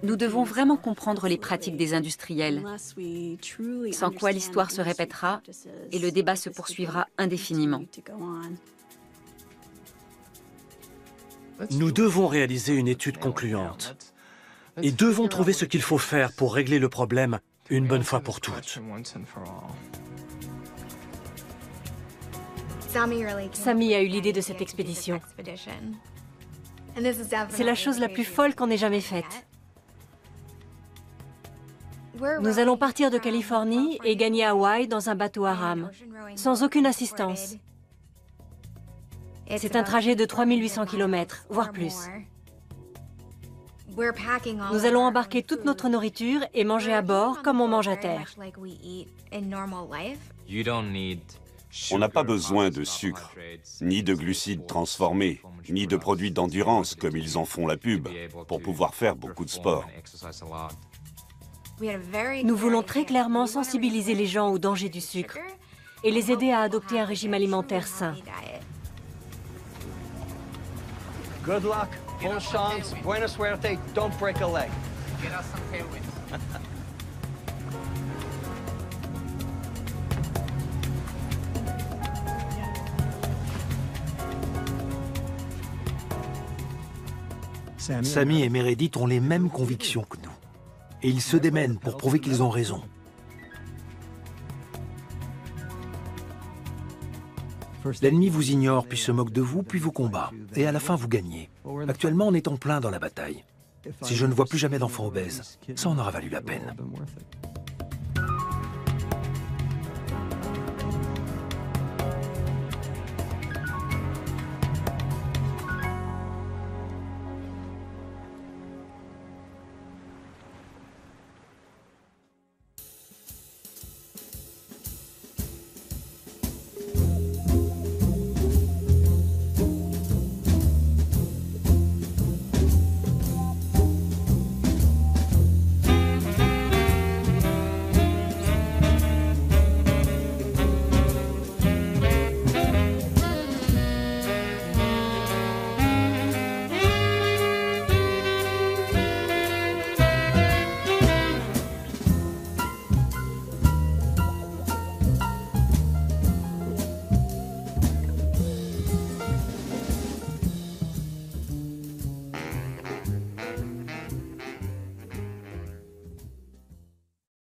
Nous devons vraiment comprendre les pratiques des industriels, sans quoi l'histoire se répétera et le débat se poursuivra indéfiniment. Nous devons réaliser une étude concluante et devons trouver ce qu'il faut faire pour régler le problème une bonne fois pour toutes. Sami a eu l'idée de cette expédition. C'est la chose la plus folle qu'on ait jamais faite. Nous allons partir de Californie et gagner Hawaï dans un bateau à rames, sans aucune assistance. C'est un trajet de 3800 km, voire plus. Nous allons embarquer toute notre nourriture et manger à bord comme on mange à terre. On n'a pas besoin de sucre, ni de glucides transformés, ni de produits d'endurance comme ils en font la pub, pour pouvoir faire beaucoup de sport. Nous voulons très clairement sensibiliser les gens au danger du sucre et les aider à adopter un régime alimentaire sain. Good luck, full chance, buena suerte, don't break a leg. Get us some tailwind. Sami et Meredith ont les mêmes convictions que nous. Et ils se démènent pour prouver qu'ils ont raison. L'ennemi vous ignore, puis se moque de vous, puis vous combat. Et à la fin, vous gagnez. Actuellement, on est en plein dans la bataille. Si je ne vois plus jamais d'enfants obèses, ça en aura valu la peine.